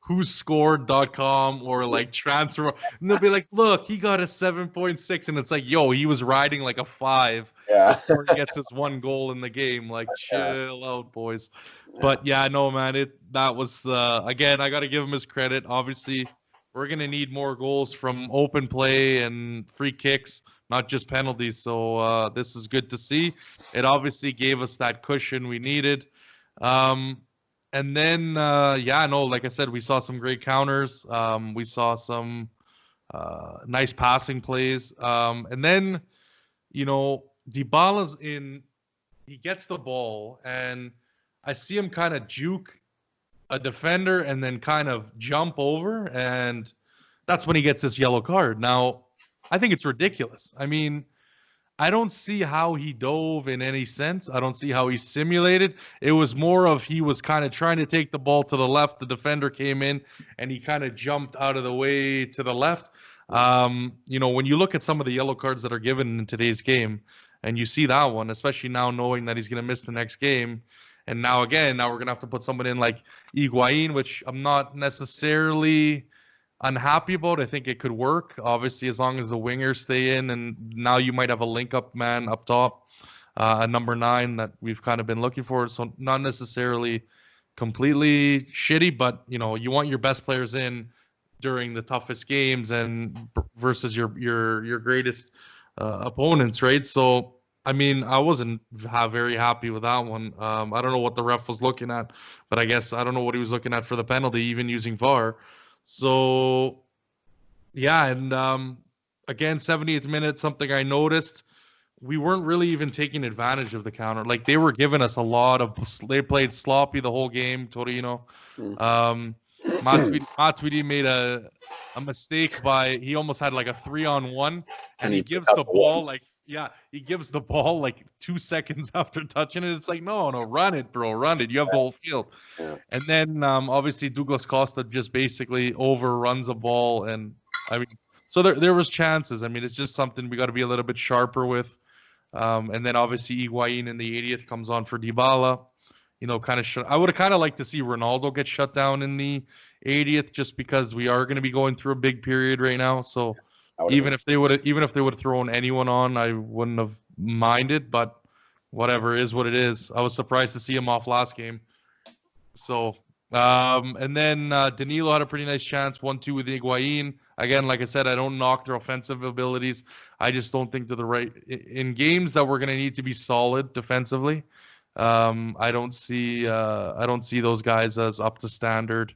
whoscored.com or transfer, and they'll be like, look, he got a 7.6, and it's like, yo, he was riding a 5 before he gets his one goal in the game. Chill out, boys. But yeah, no, man, that was again, I got to give him his credit. Obviously, we're gonna need more goals from open play and free kicks, not just penalties. So this is good to see. It obviously gave us that cushion we needed. And then, like I said, we saw some great counters. We saw some nice passing plays. And then, Dybala's he gets the ball, and I see him kind of juke a defender and then kind of jump over, and that's when he gets this yellow card. Now, I think it's ridiculous. I mean, I don't see how he dove in any sense. I don't see how he simulated. It was more of he was kind of trying to take the ball to the left. The defender came in, and he kind of jumped out of the way to the left. When you look at some of the yellow cards that are given in today's game, and you see that one, especially now knowing that he's going to miss the next game, and now we're going to have to put someone in like Higuain, which I'm not necessarily unhappy about. I think it could work, obviously, as long as the wingers stay in, and now you might have a link-up man up top, a number 9 that we've kind of been looking for. So not necessarily completely shitty, but you want your best players in during the toughest games and versus your greatest opponents, right? So I mean, I wasn't very happy with that one. I don't know what the ref was looking at, but I guess I don't know what he was looking at for the penalty, even using VAR. So, yeah, and again, 70th minute, something I noticed, we weren't really even taking advantage of the counter. They were giving us a lot of. They played sloppy the whole game, Torino. Matuidi made a mistake he almost had a 3-on-1, and he gives the ball he gives the ball 2 seconds after touching it. It's like, no, run it, bro, run it. You have the whole field. Yeah. And then obviously Douglas Costa just basically overruns a ball, and I mean, so there was chances. I mean, it's just something we got to be a little bit sharper with. And then obviously Higuain in the 80th comes on for Dybala. I would have kind of liked to see Ronaldo get shut down in the 80th, just because we are going to be going through a big period right now. So I would've even if they would have thrown anyone on, I wouldn't have minded. But whatever is what it is. I was surprised to see him off last game. So and then Danilo had a pretty nice chance, 1-2 with Higuain. Again, like I said, I don't knock their offensive abilities. I just don't think they're the right in games that we're going to need to be solid defensively. I don't see those guys as up to standard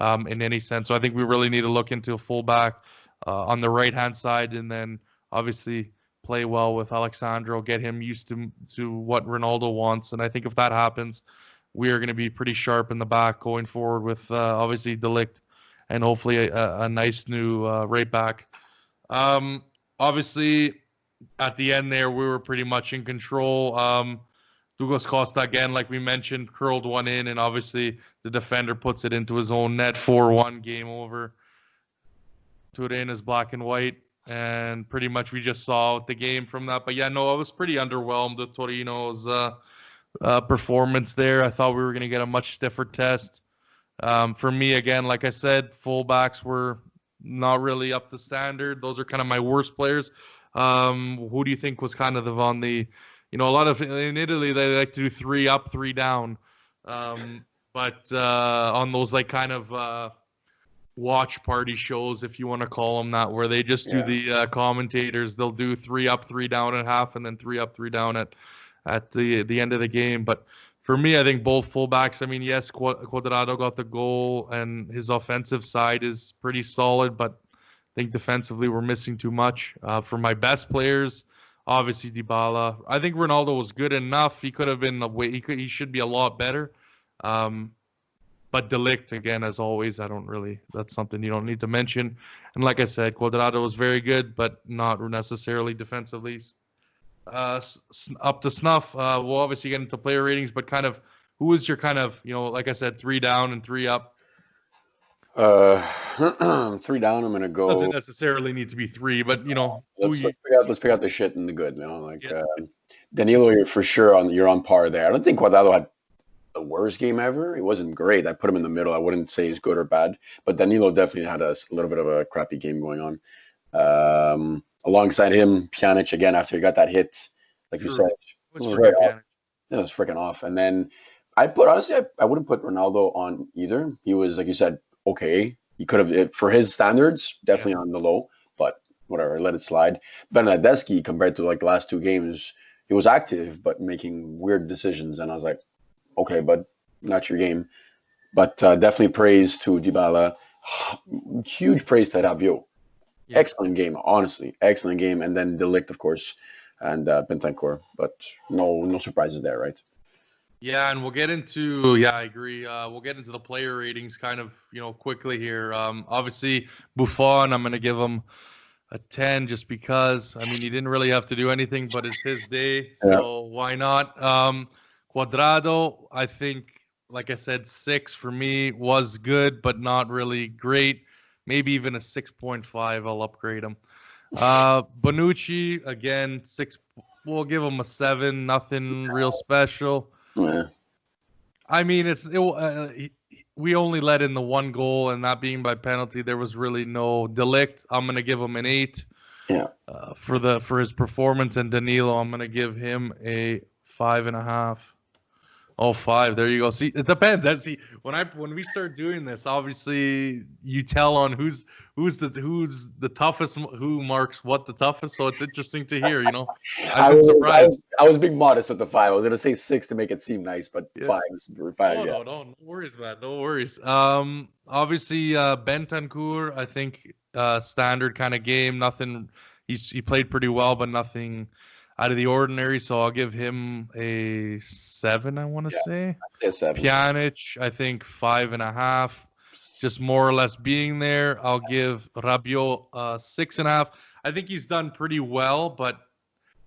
in any sense. So I think we really need to look into a fullback on the right hand side, and then obviously play well with Alexandro, get him used to what Ronaldo wants. And I think if that happens, we are going to be pretty sharp in the back going forward with obviously De Ligt and hopefully a nice new right back. Obviously, at the end there, we were pretty much in control. Douglas Costa, again, like we mentioned, curled one in, and obviously the defender puts it into his own net. 4-1, game over. Turin is black and white, and pretty much we just saw the game from that. But yeah, no, I was pretty underwhelmed with Torino's performance there. I thought we were going to get a much stiffer test. For me, again, like I said, fullbacks were not really up to standard. Those are kind of my worst players. Who do you think was kind of on the, a lot of in Italy they like to do 3 up, 3 down, but on those like kind of watch party shows, if you want to call them that, where they just do the commentators, they'll do 3 up, 3 down at half, and then 3 up, 3 down at the end of the game. But for me, I think both fullbacks, I mean, yes, Cuadrado got the goal and his offensive side is pretty solid, but I think defensively we're missing too much. For my best players, obviously Dybala. I think Ronaldo was good enough. He could have been he should be a lot better. But De Ligt, again, as always, that's something you don't need to mention. And like I said, Cuadrado was very good, but not necessarily defensively up to snuff. We'll obviously get into player ratings, but kind of who is your kind of, like I said, 3 down and 3 up? 3 down. I'm gonna go. Doesn't necessarily need to be 3, but let's pick out the shit and the good. Danilo, you're for sure you're on par there. I don't think Cuadrado had the worst game ever. It wasn't great. I put him in the middle. I wouldn't say he's good or bad, but Danilo definitely had a little bit of a crappy game going on. Alongside him, Pjanic, again, after he got that hit, like you said, it was freaking off. And then I wouldn't put Ronaldo on either. He was, like you said, okay. He could have, for his standards, definitely on the low, but whatever, let it slide. Bernardeschi, compared to like the last 2 games, he was active, but making weird decisions. And I was like, okay, but not your game. But definitely praise to Dybala. Huge praise to Rabiot. Yeah. Excellent game, honestly. Excellent game. And then De Ligt, of course, and Bentancur. But no surprises there, right? Yeah, and we'll get into, I agree. We'll get into the player ratings kind of, quickly here. Obviously, Buffon, I'm going to give him a 10 just because. I mean, he didn't really have to do anything, but it's his day, so why not? Cuadrado, I think, like I said, 6 for me was good, but not really great. Maybe even a 6.5. I'll upgrade him. Bonucci, again, 6. We'll give him a 7. Nothing real special. Yeah. I mean, we only let in the 1 goal, and that being by penalty. There was really no De Ligt. I'm gonna give him an 8. Yeah. For his performance, and Danilo, I'm gonna give him a 5.5. Oh, 5. There you go. See, it depends. When we start doing this, obviously you tell on who's the toughest, who marks what the toughest. So it's interesting to hear. I've been surprised. I was being modest with the 5. I was gonna say 6 to make it seem nice, but 5 is 5. No worries, man. No worries. Obviously, Bentancur, I think standard kind of game. Nothing. He played pretty well, but nothing out of the ordinary, so I'll give him a 7, I want to say. A 7. Pjanic, I think 5.5, just more or less being there. I'll give Rabiot 6.5. I think he's done pretty well, but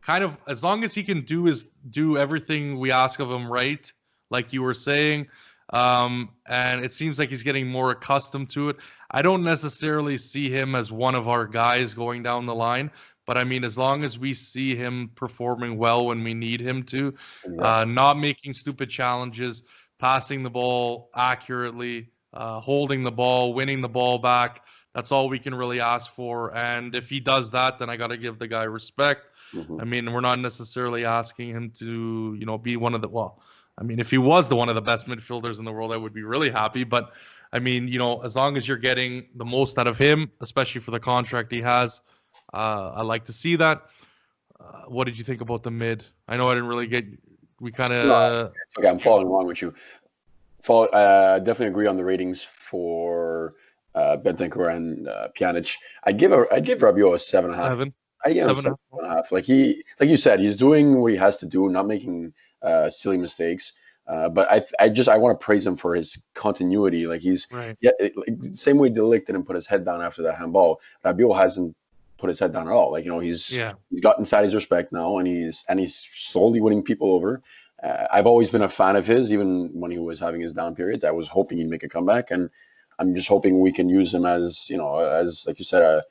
kind of as long as he can do everything we ask of him right, like you were saying, and it seems like he's getting more accustomed to it. I don't necessarily see him as one of our guys going down the line. But I mean, as long as we see him performing well when we need him to, not making stupid challenges, passing the ball accurately, holding the ball, winning the ball back. That's all we can really ask for. And if he does that, then I got to give the guy respect. Mhm. I mean, we're not necessarily asking him to, be one of the, well, I mean, if he was one of the best midfielders in the world, I would be really happy. But I mean, as long as you're getting the most out of him, especially for the contract he has, I like to see that. What did you think about the mid? I know I didn't really get. We kind No, of. okay, I'm following along with you. Definitely agree on the ratings for Bentancur and Pjanic. I'd give Rabiot a 7.5. Seven. I give him a Seven. 7.5. Like you said, he's doing what he has to do, not making silly mistakes. But I want to praise him for his continuity. Like Right. same way De Ligt didn't put his head down after that handball. Rabiot hasn't put his head down at all. Like he's got inside his respect now, and he's slowly winning people over. I've always been a fan of his, even when he was having his down periods. I was hoping he'd make a comeback, and I'm just hoping we can use him as as like you said,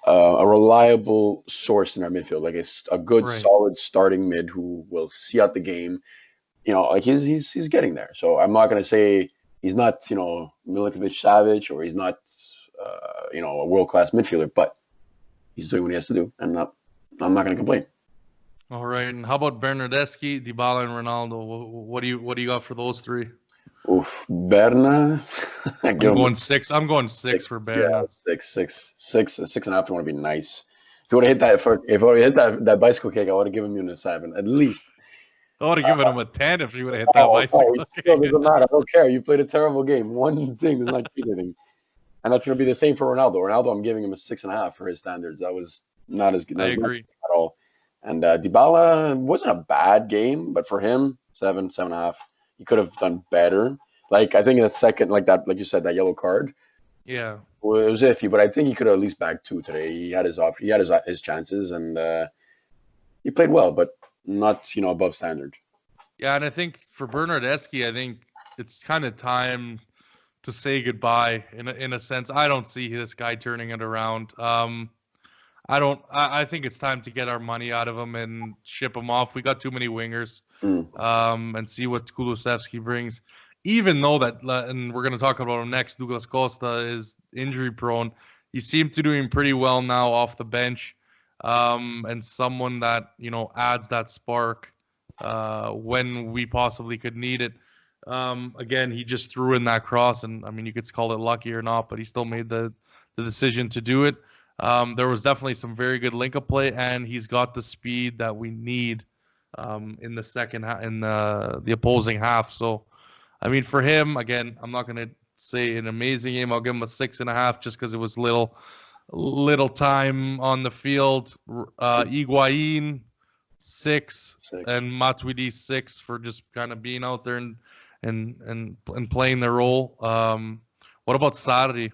a reliable source in our midfield, like a good, solid starting mid who will see out the game. Like he's getting there. So I'm not going to say he's not Milinkovic Savic, or he's not a world class midfielder, but he's doing what he has to do, and I'm not going to complain. All right. And how about Bernardeschi, Dybala, and Ronaldo? What do you got for those three? Oof, Berna. I'm going 6. I'm going 6 for Berna. Yeah, 6.5 would be nice. If you would have hit that bicycle kick, I would have given you a 7 at least. I would have given him a 10 if he would have hit that bicycle. Still doesn't matter. I don't care. You played a terrible game. One thing does not change anything, and that's going to be the same for Ronaldo. Ronaldo, I'm giving him a 6.5 for his standards. That was not as good. I agree at all. And Dybala wasn't a bad game, but for him, 7.5. He could have done better. Like I think the second, like you said, that yellow card. Yeah, well, it was iffy, but I think he could have at least bagged 2 today. He had his option. He had his chances, and he played well, but not above standard. Yeah, and I think for Bernardeschi, I think it's kind of time to say goodbye in a sense. I don't see this guy turning it around. I think it's time to get our money out of him and ship him off. We got too many wingers. And see what Kulusevski brings. Even though that, and we're going to talk about him next, Douglas Costa is injury prone. He seemed to doing pretty well now off the bench, and someone that adds that spark when we possibly could need it. Again, he just threw in that cross, and I mean, you could call it lucky or not, but he still made the decision to do it. There was definitely some very good link-up play, and he's got the speed that we need in the second in the opposing half. So, I mean, for him, again, I'm not going to say an amazing game. I'll give him a 6.5 just because it was little time on the field. Higuain 6, and Matuidi 6 for just kind of being out there and playing their role. What about Sarri?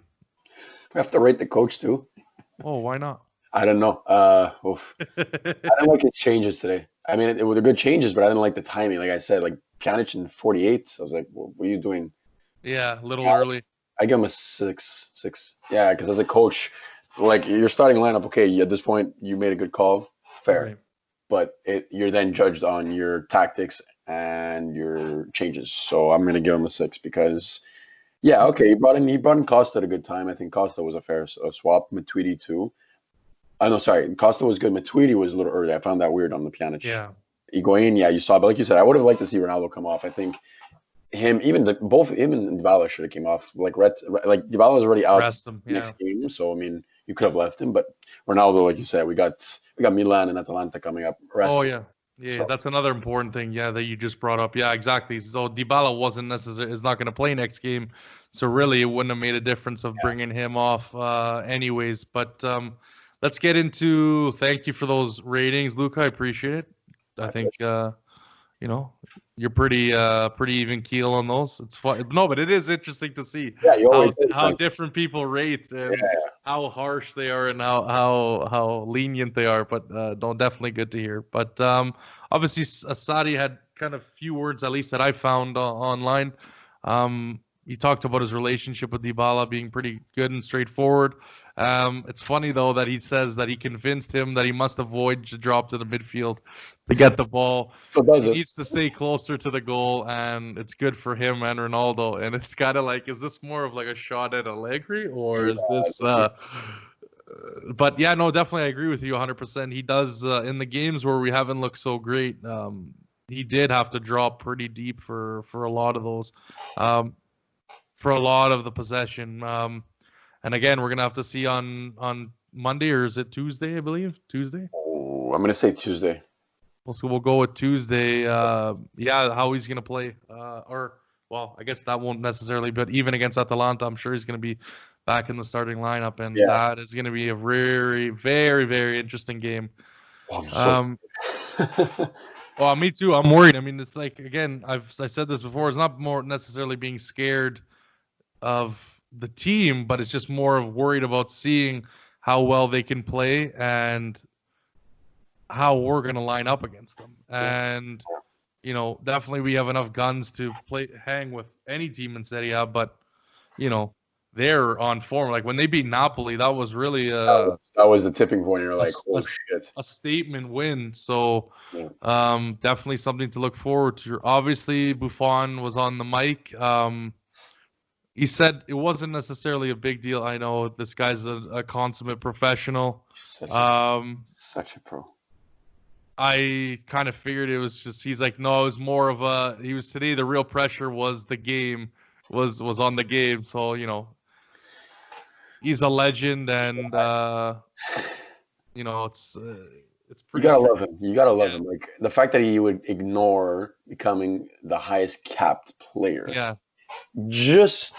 We have to rate the coach too. Oh, why not? I don't know. I didn't like his changes today. I mean, it were good changes, but I didn't like the timing. Like I said, like Pjanic in 48. I was like, what are you doing? Yeah, a little early. I give him a 6. Yeah, because as a coach, like your starting lineup, okay, at this point, you made a good call. Fair. Right. But you're then judged on your tactics and your changes. So I'm going to give him a 6 because, yeah, okay, he brought in Costa at a good time. I think Costa was a fair swap. Matuidi too. No, sorry. Costa was good. Matuidi was a little early. I found that weird on the Pjanic. Yeah. Higuain, yeah, you saw. But like you said, I would have liked to see Ronaldo come off. I think both him and Dybala should have came off. Like Dybala was already out next game, so I mean, you could have left him. But Ronaldo, like you said, we got Milan and Atalanta coming up. Oh yeah. Yeah, so that's another important thing. Yeah, that you just brought up. Yeah, exactly. So Dybala is not going to play next game, so really it wouldn't have made a difference of bringing him off, anyways. But let's get into. Thank you for those ratings, Luca. I appreciate it. I think you're pretty even keel on those. It's fun. No, but it is interesting to see how different people rate and how harsh they are and how lenient they are. But definitely good to hear. But obviously, Sarri had kind of few words, at least that I found online. He talked about his relationship with Dybala being pretty good and straightforward. It's funny though that he says that he convinced him that he must avoid the drop to the midfield to get the ball. Still does He it. needs to stay closer to the goal, and it's good for him and Ronaldo. And it's kind of like, is this more of like a shot at Allegri, or is this? But yeah, no, definitely, I agree with you 100%. He does in the games where we haven't looked so great. He did have to drop pretty deep for a lot of those, for a lot of the possession. And again, we're gonna have to see on Monday, or is it Tuesday? I believe Tuesday. Oh, I'm gonna say Tuesday. We'll go with Tuesday. Yeah, how he's gonna play, or well, I guess that won't necessarily, but even against Atalanta, I'm sure he's gonna be back in the starting lineup, and Yeah. that is gonna be a very, very, very interesting game. Oh, I'm so Well, me too. I'm worried. I mean, it's like, again, I said this before. It's not more necessarily being scared of the team, but it's just more of worried about seeing how well they can play and how we're going to line up against them. And you know, definitely we have enough guns to hang with any team in Serie A, but you know, they're on form. Like when they beat Napoli, that was really that was the tipping point. You're like, oh shit, a statement win. So yeah. definitely something to look forward to. Obviously, Buffon was on the mic. He said it wasn't necessarily a big deal. I know this guy's a consummate professional. Such a pro. I kind of figured it was just, he's like, no, it was more of a, he was today, the real pressure was the game, was on the game. So, you know, he's a legend, and you know, it's pretty. You gotta love him. You gotta love him. Like the fact that he would ignore becoming the highest capped player, Yeah, just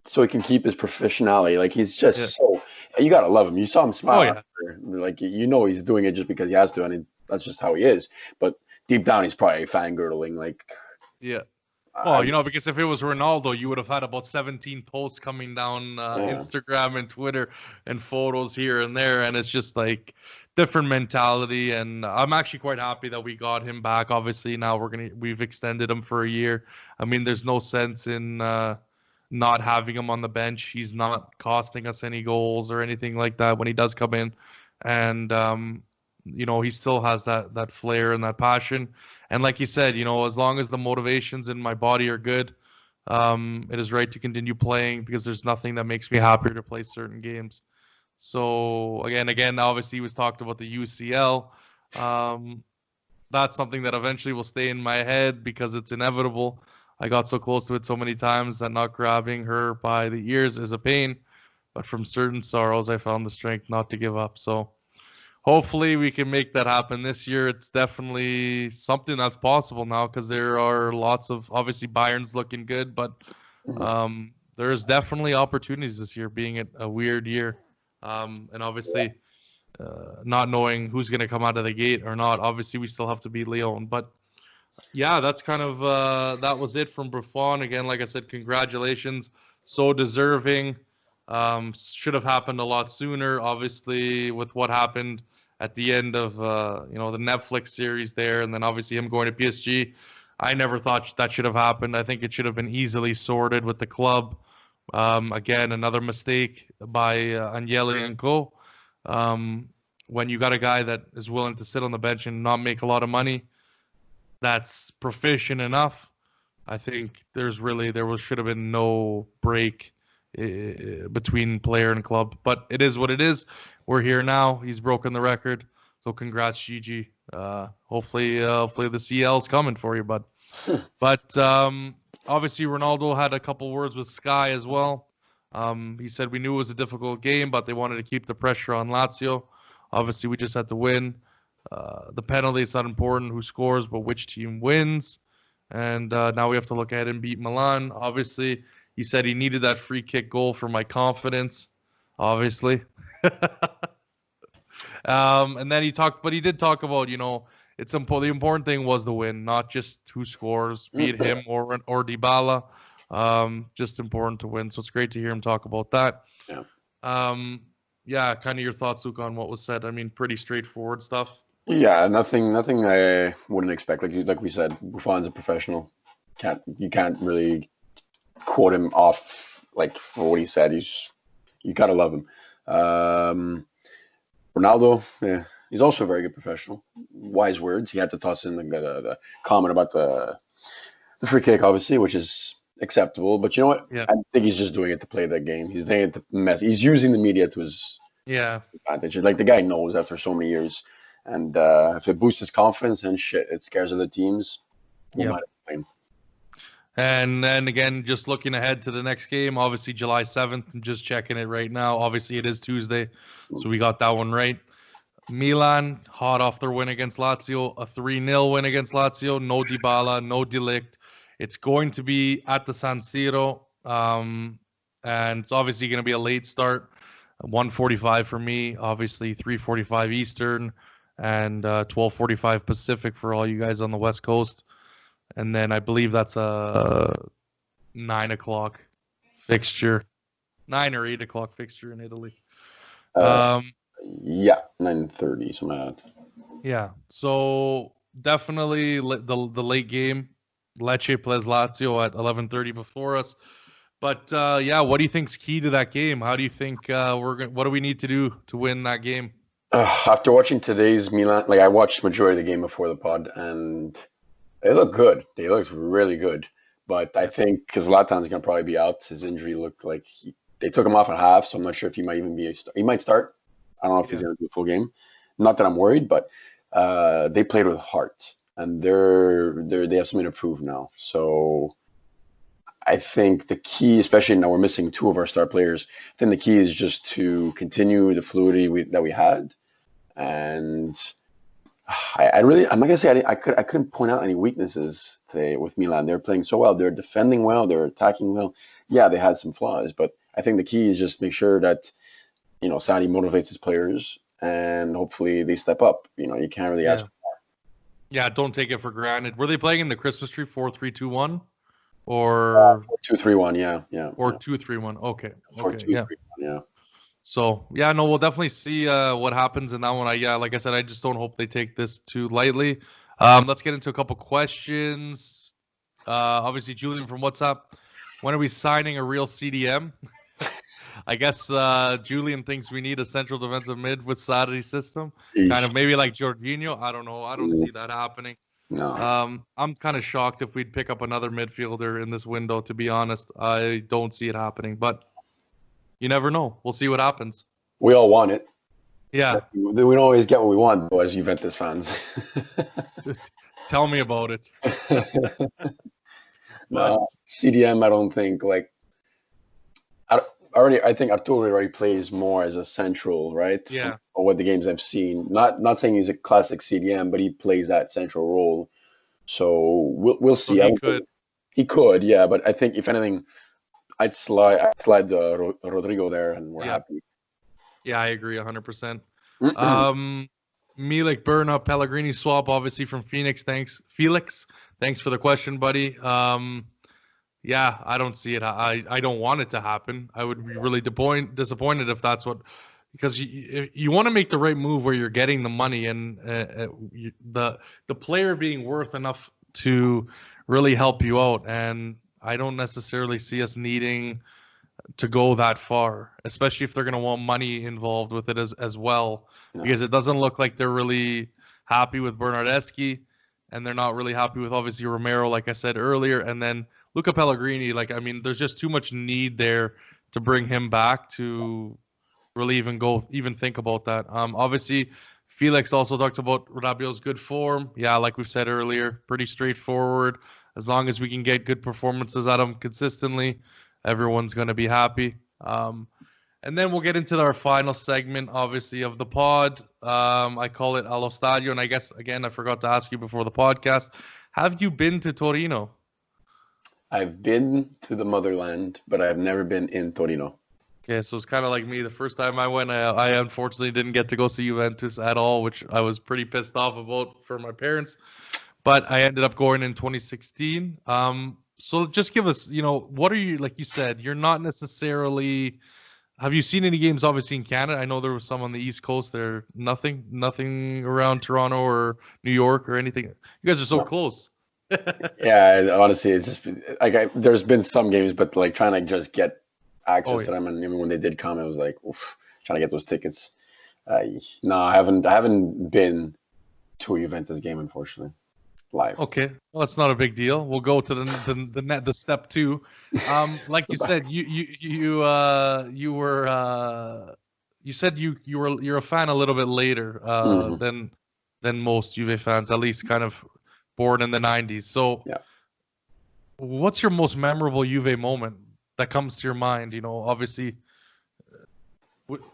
so he can keep his professionality. Like he's just so. You gotta love him. You saw him smile. After. Like you know he's doing it just because he has to, and that's just how he is. But deep down, he's probably fangirling. Like, yeah. Well, you know, because if it was Ronaldo, you would have had about 17 posts coming down Instagram and Twitter and photos here and there, and it's just like different mentality. And I'm actually quite happy that we got him back. Obviously, now we've extended him for a year. I mean, there's no sense in not having him on the bench. He's not costing us any goals or anything like that when he does come in, and you know, he still has that flair and that passion. And like you said, you know, as long as the motivations in my body are good, it is right to continue playing, because there's nothing that makes me happier to play certain games. So again, obviously he was talked about the UCL. That's something that eventually will stay in my head because it's inevitable. I got so close to it so many times that not grabbing her by the ears is a pain. But from certain sorrows, I found the strength not to give up. So hopefully we can make that happen this year. It's definitely something that's possible now, because there are lots of, obviously Bayern's looking good, but there's definitely opportunities this year, being a weird year. And obviously not knowing who's going to come out of the gate or not. Obviously we still have to beat Lyon, but yeah, that's kind of, that was it from Buffon. Again, like I said, congratulations. So deserving. Should have happened a lot sooner, obviously, with what happened at the end of you know, the Netflix series there, and then obviously him going to PSG. I never thought that should have happened. I think it should have been easily sorted with the club. Again, another mistake by Agnelli and co. When you got a guy that is willing to sit on the bench and not make a lot of money, that's proficient enough. I think there should have been no break between player and club, but it is what it is. We're here now. He's broken the record, so congrats, Gigi. Hopefully the CL's coming for you, bud. But obviously Ronaldo had a couple words with Sky as well. He said we knew it was a difficult game, but they wanted to keep the pressure on Lazio. Obviously, we just had to win. The penalty, it's not important who scores, but which team wins. And now we have to look ahead and beat Milan. Obviously, he said he needed that free kick goal for my confidence, obviously. And then he did talk about, you know, the important thing was the win, not just who scores, be it him or Dybala. Just important to win. So it's great to hear him talk about that. Yeah, kind of your thoughts, Luke, on what was said. I mean, pretty straightforward stuff. Yeah, nothing I wouldn't expect. Like we said, Buffon's a professional. You can't really quote him off like for what he said. You gotta love him. Ronaldo, yeah, he's also a very good professional. Wise words. He had to toss in the comment about the free kick, obviously, which is acceptable. But you know what? Yeah. I think he's just doing it to play the game. He's doing it to mess. He's using the media to his Yeah. advantage. Like the guy knows after so many years, and if it boosts his confidence, and shit, it scares other teams. We'll Yep. not complain. And then again, just looking ahead to the next game, obviously July 7th. I'm just checking it right now. Obviously, it is Tuesday, so we got that one right. Milan, hot off their win against Lazio, a 3-0 win against Lazio. No Dybala, no Delict. It's going to be at the San Siro, and it's obviously going to be a late start. 1:45 for me, obviously 3:45 Eastern, and 12:45 Pacific for all you guys on the West Coast. And then I believe that's a 9 o'clock fixture, 9 or 8 o'clock fixture in Italy. Yeah, 9:30, something like that. Yeah, so definitely the late game. Lecce plays Lazio at 11:30 before us. But yeah, what do you think's key to that game? How do you think what do we need to do to win that game? After watching today's Milan, like I watched majority of the game before the pod, and they look good. They looked really good. But I think because Zlatan's going to probably be out, his injury looked like they took him off at half, so I'm not sure if he might even be. He might start. I don't know if he's going to do a full game. Not that I'm worried, but they played with heart, and they have something to prove now. So I think the key, especially now we're missing two of our star players, I think the key is just to continue the fluidity that we had, and I'm not gonna say I couldn't point out any weaknesses today with Milan. They're playing so well. They're defending well. They're attacking well. Yeah, they had some flaws, but I think the key is just make sure that Sadi motivates his players, and hopefully they step up. You can't really ask for more. Yeah, don't take it for granted. Were they playing in the Christmas tree 4-3-2-1 or 2-3-1? Yeah. Or 2-3-1? Okay. 4-2-3-1, yeah. So yeah, no, we'll definitely see what happens in that one. Like I said, I just don't hope they take this too lightly. Let's get into a couple questions. Obviously, Julian from WhatsApp. When are we signing a real CDM? I guess Julian thinks we need a central defensive mid with Sarri's system, kind of maybe like Jorginho. I don't know. I don't see that happening. No. I'm kind of shocked if we'd pick up another midfielder in this window. To be honest, I don't see it happening, but you never know. We'll see what happens. We all want it. Yeah. We don't always get what we want, though, as Juventus fans. Tell me about it. No, CDM, I don't think I think Arturo already plays more as a central, right? Yeah. Or what the games I've seen. Not saying he's a classic CDM, but he plays that central role. So we'll see. So he could, yeah. But I think if anything, I'd slide Rodrigo there, and we're happy. Yeah, I agree 100%. Milik, Berna, Pellegrini swap, obviously from Phoenix. Thanks, Felix. Thanks for the question, buddy. Yeah, I don't see it. I don't want it to happen. I would be really disappointed if that's what, because you want to make the right move where you're getting the money and the player being worth enough to really help you out. And I don't necessarily see us needing to go that far, especially if they're going to want money involved with it as well, because it doesn't look like they're really happy with Bernardeschi, and they're not really happy with obviously Romero, like I said earlier, and then Luca Pellegrini. There's just too much need there to bring him back to really even think about that. Obviously, Felix also talked about Rabiot's good form. Yeah, like we've said earlier, pretty straightforward. As long as we can get good performances out of him consistently, everyone's going to be happy. And then we'll get into our final segment, obviously, of the pod. I call it Allo Stadio. And I guess, again, I forgot to ask you before the podcast, have you been to Torino? I've been to the motherland, but I've never been in Torino. Okay, so it's kind of like me. The first time I went, I unfortunately didn't get to go see Juventus at all, which I was pretty pissed off about for my parents. But I ended up going in 2016. So just give us, what are you, like you said, you're not necessarily, have you seen any games obviously in Canada? I know there was some on the East Coast there. Nothing around Toronto or New York or anything. You guys are so close. Yeah, honestly, it's just there's been some games, but like trying to just get access to them, and even when they did come, it was like, oof. trying to get those tickets. No, I haven't been to a Juventus game, unfortunately, live. Okay, well, that's not a big deal. We'll go to the step two. Like you said, you said you're a fan a little bit later Mhm. than most Juve fans, at least kind of born in the '90s. So, Yeah. what's your most memorable Juve moment that comes to your mind? You know, obviously,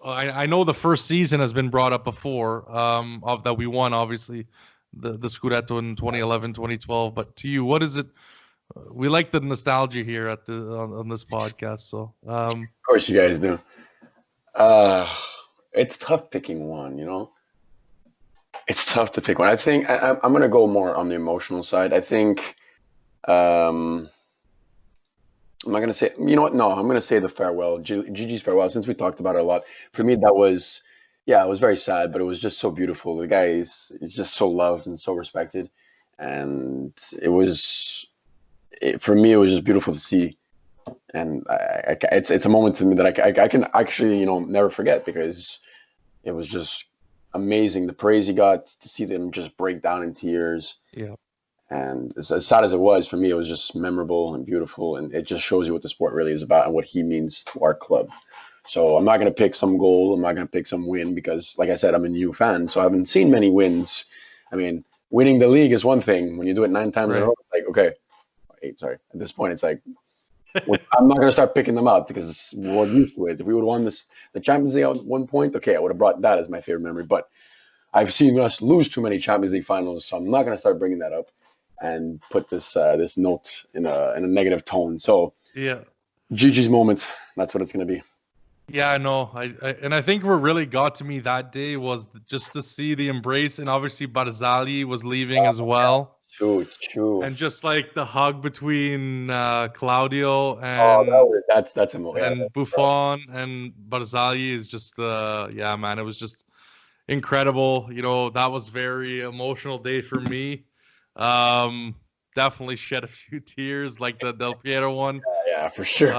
I know the first season has been brought up before, of that we won, obviously, the Scudetto in 2011, 2012. But to you, what is it? We like the nostalgia here at on this podcast. So, Of course, you guys do. Uh, it's tough picking one, you know. It's tough to pick one. I think I'm going to go more on the emotional side. I think um, I'm not going to say, you know what? No, I'm going to say the farewell, Gigi's farewell, since we talked about it a lot. For me, that was, yeah, it was very sad, but it was just so beautiful. The guy is just so loved and so respected. And for me, it was just beautiful to see. And it's a moment to me that I can actually, you know, never forget, because it was just amazing. The praise he got, to see them just break down in tears. yeah. And as sad as it was, for me, it was just memorable and beautiful. And it just shows you what the sport really is about and what he means to our club. So I'm not going to pick some goal. I'm not going to pick some win, because, like I said, I'm a new fan. So I haven't seen many wins. I mean, winning the league is one thing. When you do it 9 times in a row, it's like, okay, 8, sorry. At this point, it's like, I'm not going to start picking them out, because we're used to it. If we would have won the Champions League at one point, okay, I would have brought that as my favorite memory. But I've seen us lose too many Champions League finals, so I'm not going to start bringing that up and put this note in a negative tone. So Yeah. Gigi's moment, that's what it's going to be. Yeah, I know. I think what really got to me that day was just to see the embrace, and obviously Barzali was leaving as well. True. And just like the hug between Claudio That's a moment. and Buffon and Barzali is just yeah, man, it was just incredible. You know, that was very emotional day for me. Definitely shed a few tears, like the Del Piero one. Yeah, for sure.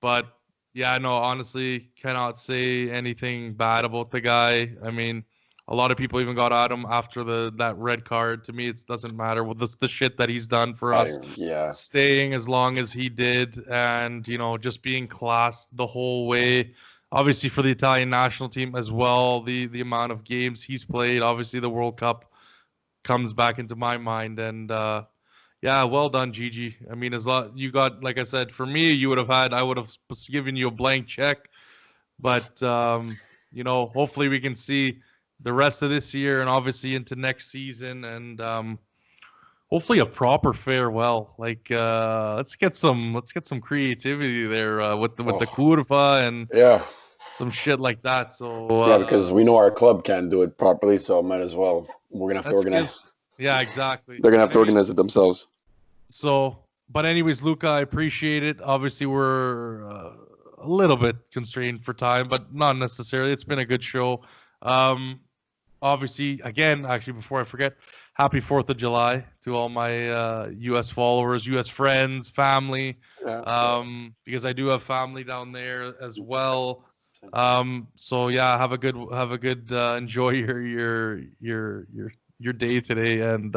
But yeah, no, honestly, cannot say anything bad about the guy. I mean, a lot of people even got at him after that red card. To me, it doesn't matter with the shit that he's done for us. Yeah. Staying as long as he did, and you know, just being class the whole way. Obviously, for the Italian national team as well, the amount of games he's played. Obviously, the World Cup comes back into my mind, and yeah, well done, Gigi. I mean, you got, like I said, for me, I would have given you a blank check, but you know, hopefully we can see the rest of this year and obviously into next season, and hopefully a proper farewell. Like let's get some creativity there with the curva and some shit like that. So yeah, because we know our club can't do it properly, so might as well. We're gonna have to organize. Yeah, exactly. They're gonna have to organize it themselves. So, but anyways, Luca, I appreciate it. Obviously, we're a little bit constrained for time, but not necessarily. It's been a good show. Obviously, again, actually, before I forget, happy 4th of July to all my U.S. followers, U.S. friends, family, because I do have family down there as well. So yeah, have a good enjoy your day today, and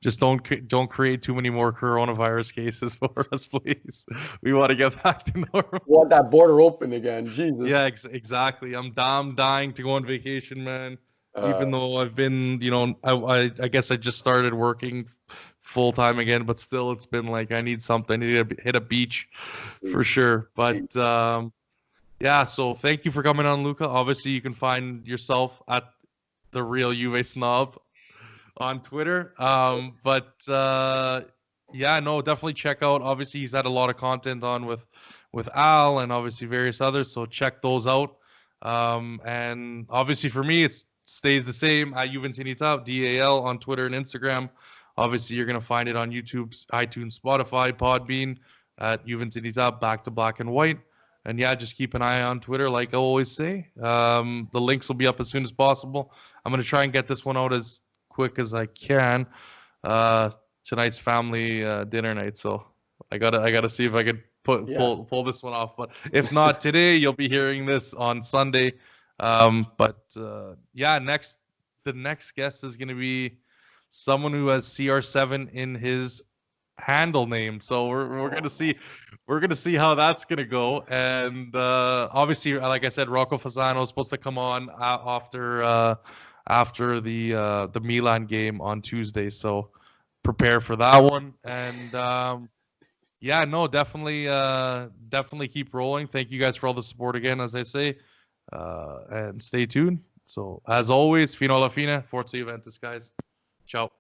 just don't create too many more coronavirus cases for us, please. We want to get back to normal. We want that border open again. Jesus. Yeah, exactly. I'm dying to go on vacation, man. Even though I've been, you know, I guess I just started working full time again, but still, it's been like I need something. I need to hit a beach for sure. But yeah, so thank you for coming on, Luca. Obviously, you can find yourself at the Real Juve Snob on Twitter. But yeah, no, definitely check out. Obviously, he's had a lot of content on with Al and obviously various others. So check those out. And obviously for me, it stays the same at Juventinita, DAL on Twitter and Instagram. Obviously, you're gonna find it on YouTube, iTunes, Spotify, Podbean at Juventinita, Back to Black and White. And yeah, just keep an eye on Twitter, like I always say. The links will be up as soon as possible. I'm gonna try and get this one out as quick as I can. Tonight's family dinner night, so I gotta see if I could pull this one off. But if not today, you'll be hearing this on Sunday. The next guest is going to be someone who has CR7 in his handle name. So we're gonna see how that's gonna go. And obviously, like I said, Rocco Fasano is supposed to come on after the Milan game on Tuesday. So prepare for that one. And definitely keep rolling. Thank you guys for all the support again, as I say, and stay tuned. So as always, fino alla fine, forza Juventus, guys. Ciao.